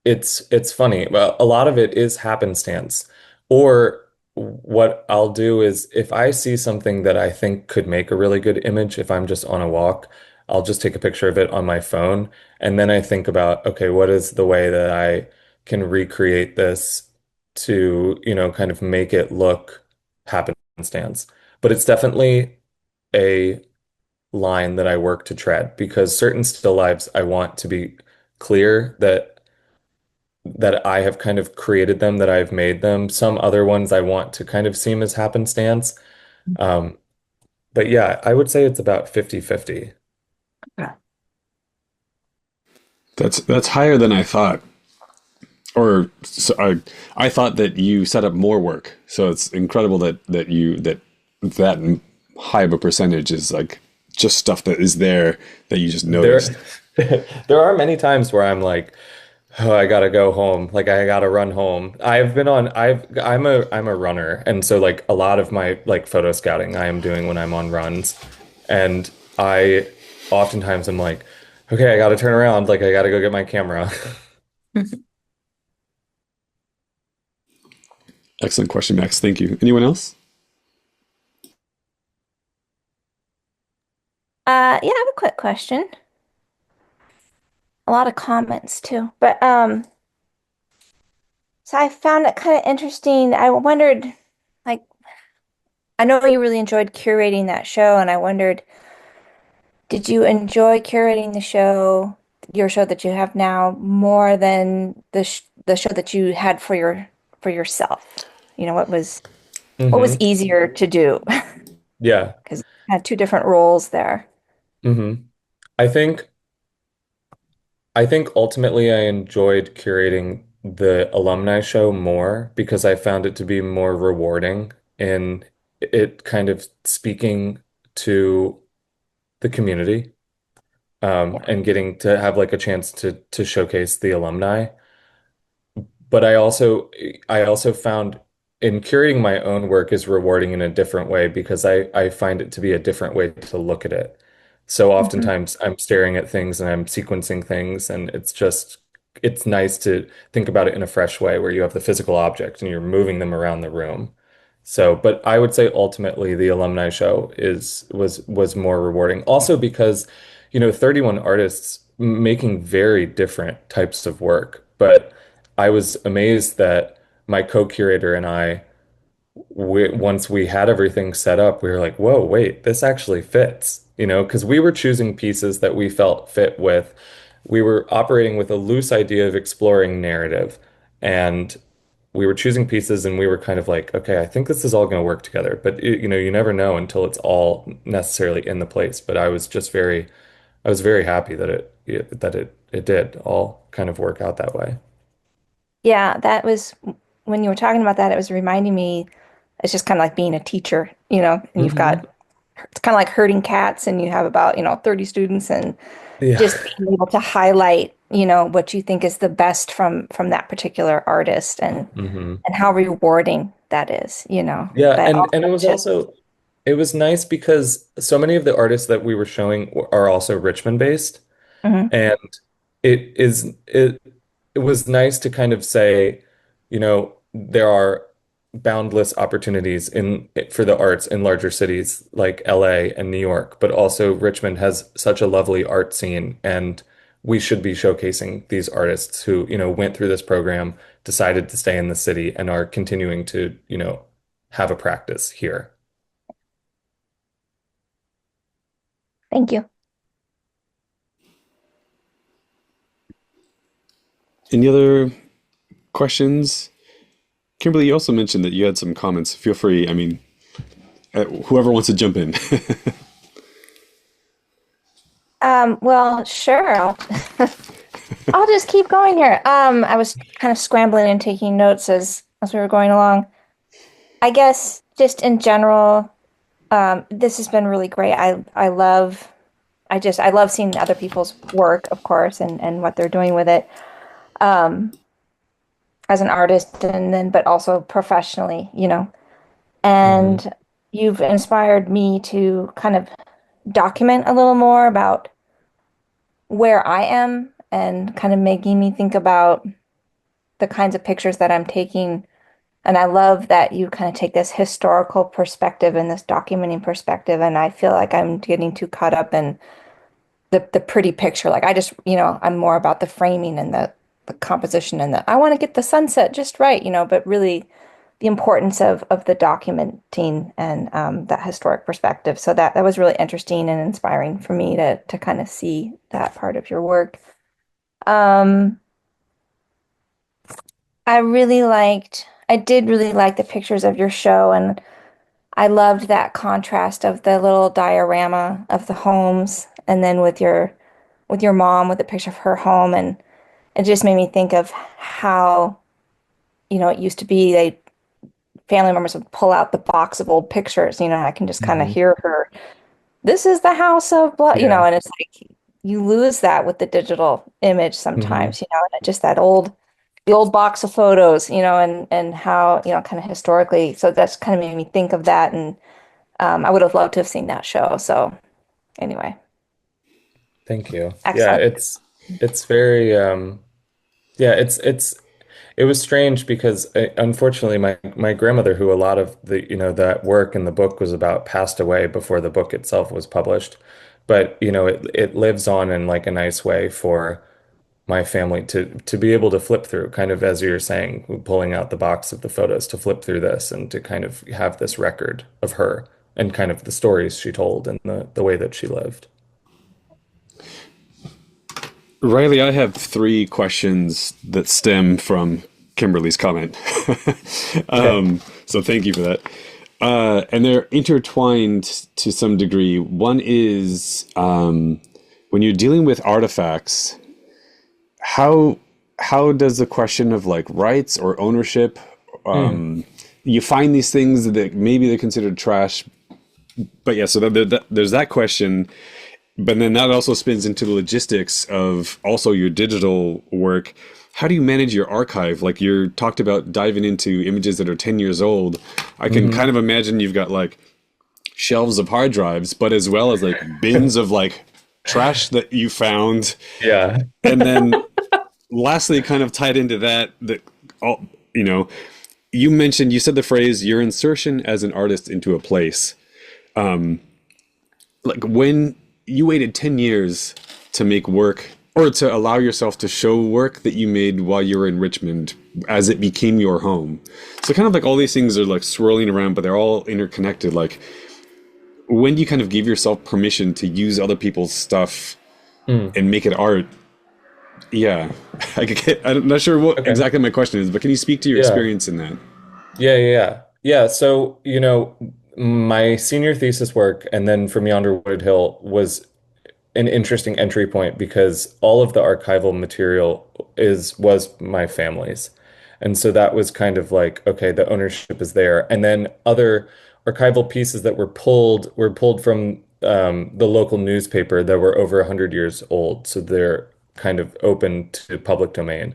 Speaker 2: it's funny. Well, a lot of it is happenstance. Or what I'll do is if I see something that I think could make a really good image, if I'm just on a walk, I'll just take a picture of it on my phone. And then I think about, okay, what is the way that I can recreate this to, kind of make it look happenstance. But it's definitely a line that I work to tread because certain still lives I want to be clear that I have kind of created them, that I've made them. Some other ones I want to kind of seem as happenstance. Um, but yeah, I would say it's about 50-50.
Speaker 3: Okay.
Speaker 1: That's higher than I thought. Or so I thought that you set up more work. So it's incredible that high of a percentage is like just stuff that is there that you just
Speaker 2: There,
Speaker 1: noticed.
Speaker 2: there are many times where I'm like, oh, I gotta go home. Like I gotta run home. I'm a runner. And so like a lot of my like photo scouting I am doing when I'm on runs. And I oftentimes am like, okay, I gotta turn around. Like I gotta go get my camera.
Speaker 1: Excellent question, Max. Thank you. Anyone else?
Speaker 4: Yeah, I have a quick question. A lot of comments too. But so I found it kind of interesting. I wondered, like, I know you really enjoyed curating that show, and I wondered, did you enjoy curating your show that you have now, more than the show that you had for yourself? What was
Speaker 2: hmm
Speaker 4: easier to do?
Speaker 2: Yeah.
Speaker 4: Because you had two different roles there.
Speaker 2: hmm I think I think ultimately I enjoyed curating the alumni show more because I found it to be more rewarding in it kind of speaking to the community
Speaker 4: Yeah.
Speaker 2: and getting to have like a chance to showcase the alumni. But I also found in curating my own work is rewarding in a different way because I find it to be a different way to look at it. So
Speaker 3: Mhm.
Speaker 2: oftentimes I'm staring at things and I'm sequencing things and it's nice to think about it in a fresh way where you have the physical object and you're moving them around the room. So, but I would say ultimately the alumni show was more rewarding. Also because, 31 artists making very different types of work, but I was amazed that my co-curator and once we had everything set up, we were like, whoa, wait, this actually fits, because we were choosing pieces that we felt fit with. We were operating with a loose idea of exploring narrative, and we were choosing pieces, and we were kind of like, okay, I think this is all going to work together. But you never know until it's all necessarily in the place. But I was very happy that it did all kind of work out that way.
Speaker 4: Yeah, that was when you were talking about that, it was reminding me it's just kind of like being a teacher, and you've
Speaker 2: hmm
Speaker 4: got it's kind of like herding cats and you have about, 30 students and
Speaker 2: Yeah.
Speaker 4: just being able to highlight what you think is the best from that particular artist
Speaker 2: Hmm.
Speaker 4: and how rewarding that is.
Speaker 2: Yeah,
Speaker 4: But
Speaker 2: and
Speaker 4: also
Speaker 2: it was
Speaker 4: to,
Speaker 2: also it was nice because so many of the artists that we were showing are also Richmond based.
Speaker 4: Mhm.
Speaker 2: And it was nice to kind of say, there are boundless opportunities in for the arts in larger cities like LA and New York, but also Richmond has such a lovely art scene, and we should be showcasing these artists who, went through this program, decided to stay in the city, and are continuing to, have a practice here.
Speaker 4: Thank you.
Speaker 1: Any other questions? Kimberly, you also mentioned that you had some comments. Feel free. I mean, whoever wants to jump in.
Speaker 4: Well, sure. I'll just keep going here. I was kind of scrambling and taking notes as we were going along. I guess just in general, this has been really great. I love seeing other people's work, of course, and what they're doing with it, um, as an artist and then but also professionally.
Speaker 2: Hmm.
Speaker 4: And you've inspired me to kind of document a little more about where I am and kind of making me think about the kinds of pictures that I'm taking. And I love that you kind of take this historical perspective and this documenting perspective. And I feel like I'm getting too caught up in the pretty picture. Like I'm more about the framing and the composition and I want to get the sunset just right, but really the importance of the documenting and that historic perspective. So that was really interesting and inspiring for me to kind of see that part of your work. Um, I did really like the pictures of your show, and I loved that contrast of the little diorama of the homes, and then with your mom with a picture of her home, and it just made me think of how, it used to be family members would pull out the box of old pictures, and I can just kind of
Speaker 2: Hmm.
Speaker 4: hear her, this is the house of blah,
Speaker 2: Yeah.
Speaker 4: and it's like you lose that with the digital image
Speaker 2: Hmm.
Speaker 4: sometimes, and just the old box of photos, and how, kind of historically. So that's kind of made me think of that, and I would have loved to have seen that show. So anyway,
Speaker 2: Thank you. Yeah,
Speaker 4: excellent.
Speaker 2: it's very yeah, it was strange because unfortunately my grandmother, who a lot of the that work in the book was about, passed away before the book itself was published. But it lives on in like a nice way for my family to be able to flip through, kind of as you're saying, pulling out the box of the photos to flip through this and to kind of have this record of her and kind of the stories she told and the way that she lived.
Speaker 1: Riley, I have three questions that stem from Kimberly's comment.
Speaker 2: Okay.
Speaker 1: So thank you for that. And they're intertwined to some degree. One is when you're dealing with artifacts, how how does the question of like rights or ownership,
Speaker 2: Mm,
Speaker 1: you find these things that maybe they're considered trash, but yeah, so there's that question. But then that also spins into the logistics of also your digital work. How do you manage your archive? Like you're talked about diving into images that are 10 years old. I can
Speaker 2: hmm.
Speaker 1: kind of imagine you've got like shelves of hard drives, but as well as like bins of like trash that you found.
Speaker 2: Yeah.
Speaker 1: And then lastly, kind of tied into that all, you know, you said the phrase your insertion as an artist into a place. Like when you waited 10 years to make work or to allow yourself to show work that you made while you were in Richmond as it became your home. So kind of like all these things are like swirling around, but they're all interconnected. Like when do you kind of give yourself permission to use other people's stuff
Speaker 2: Mm,
Speaker 1: and make it art? Yeah, I'm not sure what
Speaker 2: okay.
Speaker 1: exactly my question is, but can you speak to your
Speaker 2: Yeah.
Speaker 1: experience in that?
Speaker 2: Yeah. Yeah. So, my senior thesis work and then from Yonder Wood Hill was an interesting entry point because all of the archival material was my family's. And so that was kind of like, okay, the ownership is there. And then other archival pieces that were pulled from the local newspaper that were over 100 years old. So they're kind of open to public domain.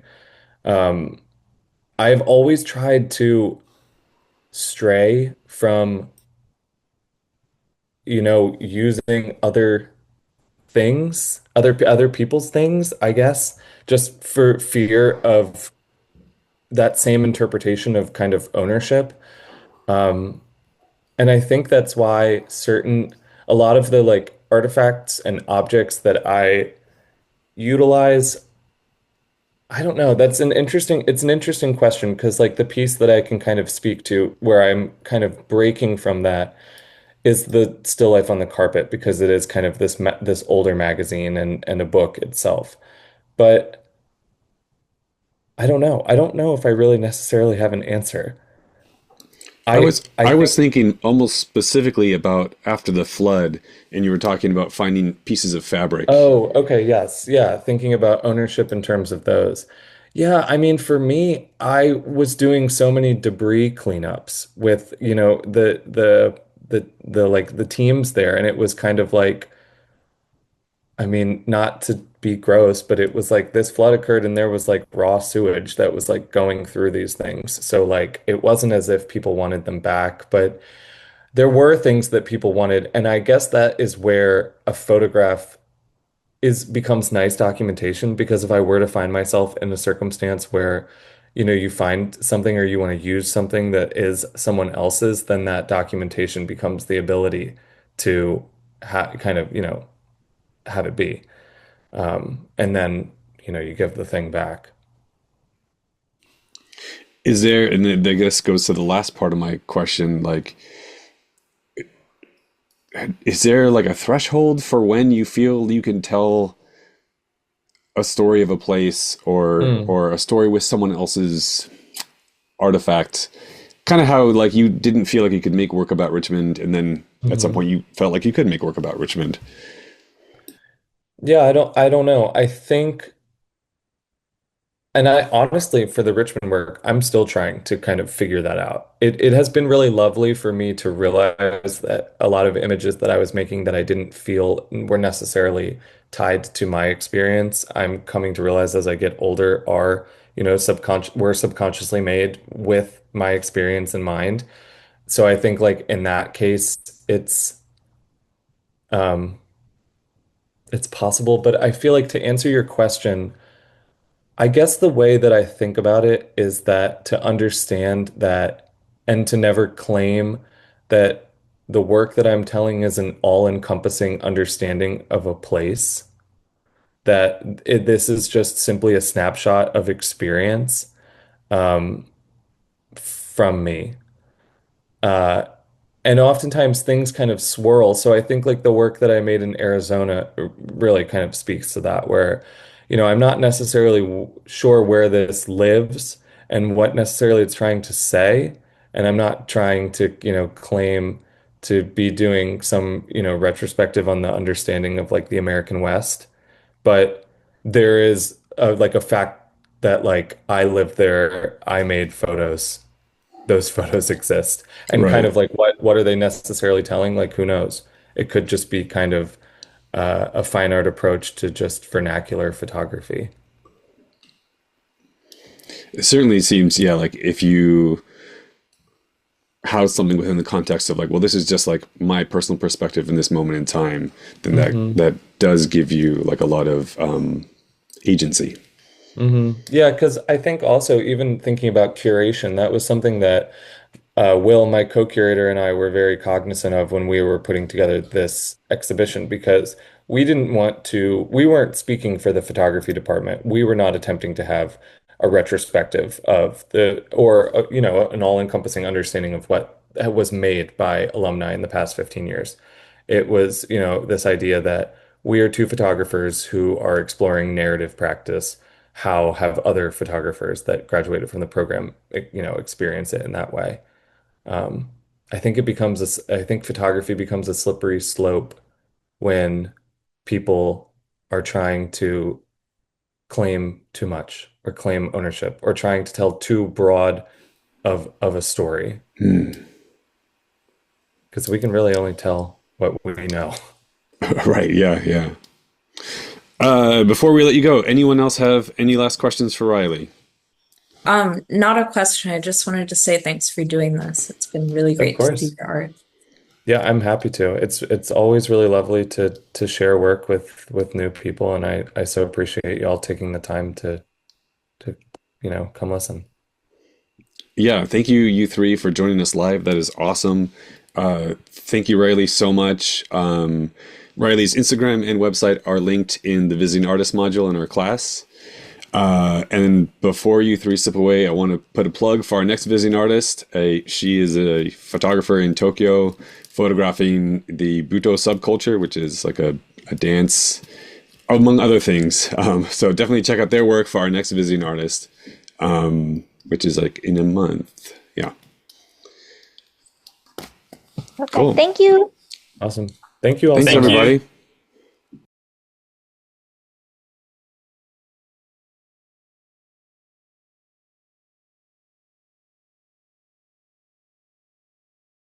Speaker 2: Um, I've always tried to stray from, using other things, other people's things, I guess, just for fear of that same interpretation of kind of ownership. Um, and I think that's why a lot of the like artifacts and objects that I utilize, I don't know, it's an interesting question because like the piece that I can kind of speak to where I'm kind of breaking from that is the still life on the carpet because it is kind of this older magazine and a book itself. But I don't know. I don't know if I really necessarily have an answer. I
Speaker 1: I was
Speaker 2: think
Speaker 1: thinking almost specifically about after the flood, and you were talking about finding pieces of fabric.
Speaker 2: Oh, okay, yes. Yeah, thinking about ownership in terms of those. Yeah, I mean for me, I was doing so many debris cleanups with, the like the teams there and it was kind of like I mean, not to be gross, but it was like this flood occurred and there was like raw sewage that was like going through these things. So like it wasn't as if people wanted them back, but there were things that people wanted. And I guess that is where a photograph is becomes nice documentation because if I were to find myself in a circumstance where, you find something or you want to use something that is someone else's, then that documentation becomes the ability to ha kind of, have it be. And then, you give the thing back.
Speaker 1: Is there, and then I guess goes to the last part of my question, like, is there like a threshold for when you feel you can tell a story of a place
Speaker 2: Hmm.
Speaker 1: or a story with someone else's artifact? Kind of how like you didn't feel like you could make work about Richmond, and then at some
Speaker 2: Hmm.
Speaker 1: point you felt like you could make work about Richmond.
Speaker 2: Yeah, I don't know. I think And I honestly, for the Richmond work, I'm still trying to kind of figure that out. It has been really lovely for me to realize that a lot of images that I was making that I didn't feel were necessarily tied to my experience, I'm coming to realize as I get older are, were subconsciously made with my experience in mind. So I think like in that case, um it's possible, but I feel like to answer your question, I guess the way that I think about it is that to understand that and to never claim that the work that I'm telling is an all-encompassing understanding of a place, that this is just simply a snapshot of experience um, from me. Uh, and oftentimes things kind of swirl. So I think like the work that I made in Arizona really kind of speaks to that, where, I'm not necessarily sure where this lives and what necessarily it's trying to say. And I'm not trying to, claim to be doing some, retrospective on the understanding of like the American West. But there is like a fact that like I lived there, I made photos, those photos exist and kind
Speaker 1: Right.
Speaker 2: of like what are they necessarily telling? Like who knows? It could just be kind of a fine art approach to just vernacular photography.
Speaker 1: It certainly seems, yeah, like if you house something within the context of like, well, this is just like my personal perspective in this moment in time, then
Speaker 2: Hmm.
Speaker 1: that does give you like a lot of agency.
Speaker 2: Yeah, because I think also even thinking about curation, that was something that Will, my co-curator, and I were very cognizant of when we were putting together this exhibition because we weren't speaking for the photography department. We were not attempting to have a retrospective or, an all-encompassing understanding of what was made by alumni in the past 15 years. It was, this idea that we are two photographers who are exploring narrative practice. How have other photographers that graduated from the program, experience it in that way? Um, I think photography becomes a slippery slope when people are trying to claim too much or claim ownership or trying to tell too broad of a story
Speaker 1: Hmm.
Speaker 2: because we can really only tell what we know.
Speaker 1: Right. Yeah. Yeah. Before we let you go, anyone else have any last questions for Riley?
Speaker 3: Not a question. I just wanted to say thanks for doing this. It's been really
Speaker 2: Of
Speaker 3: great to see
Speaker 2: course.
Speaker 3: your art.
Speaker 2: Yeah, I'm happy to. It's always really lovely to share work with new people, and I so appreciate y'all taking the time to come listen.
Speaker 1: Yeah, thank you, you three, for joining us live. That is awesome. Thank you, Riley, so much. Riley's Instagram and website are linked in the Visiting Artist module in our class. And before you three step away, I want to put a plug for our next visiting artist. She is a photographer in Tokyo, photographing the Buto subculture, which is like a dance, among other things. So definitely check out their work for our next visiting artist, which is like in a month. Yeah,
Speaker 4: Okay,
Speaker 1: cool.
Speaker 4: thank you.
Speaker 2: Awesome. Thank you all
Speaker 1: Thanks,
Speaker 2: so much.
Speaker 1: everybody.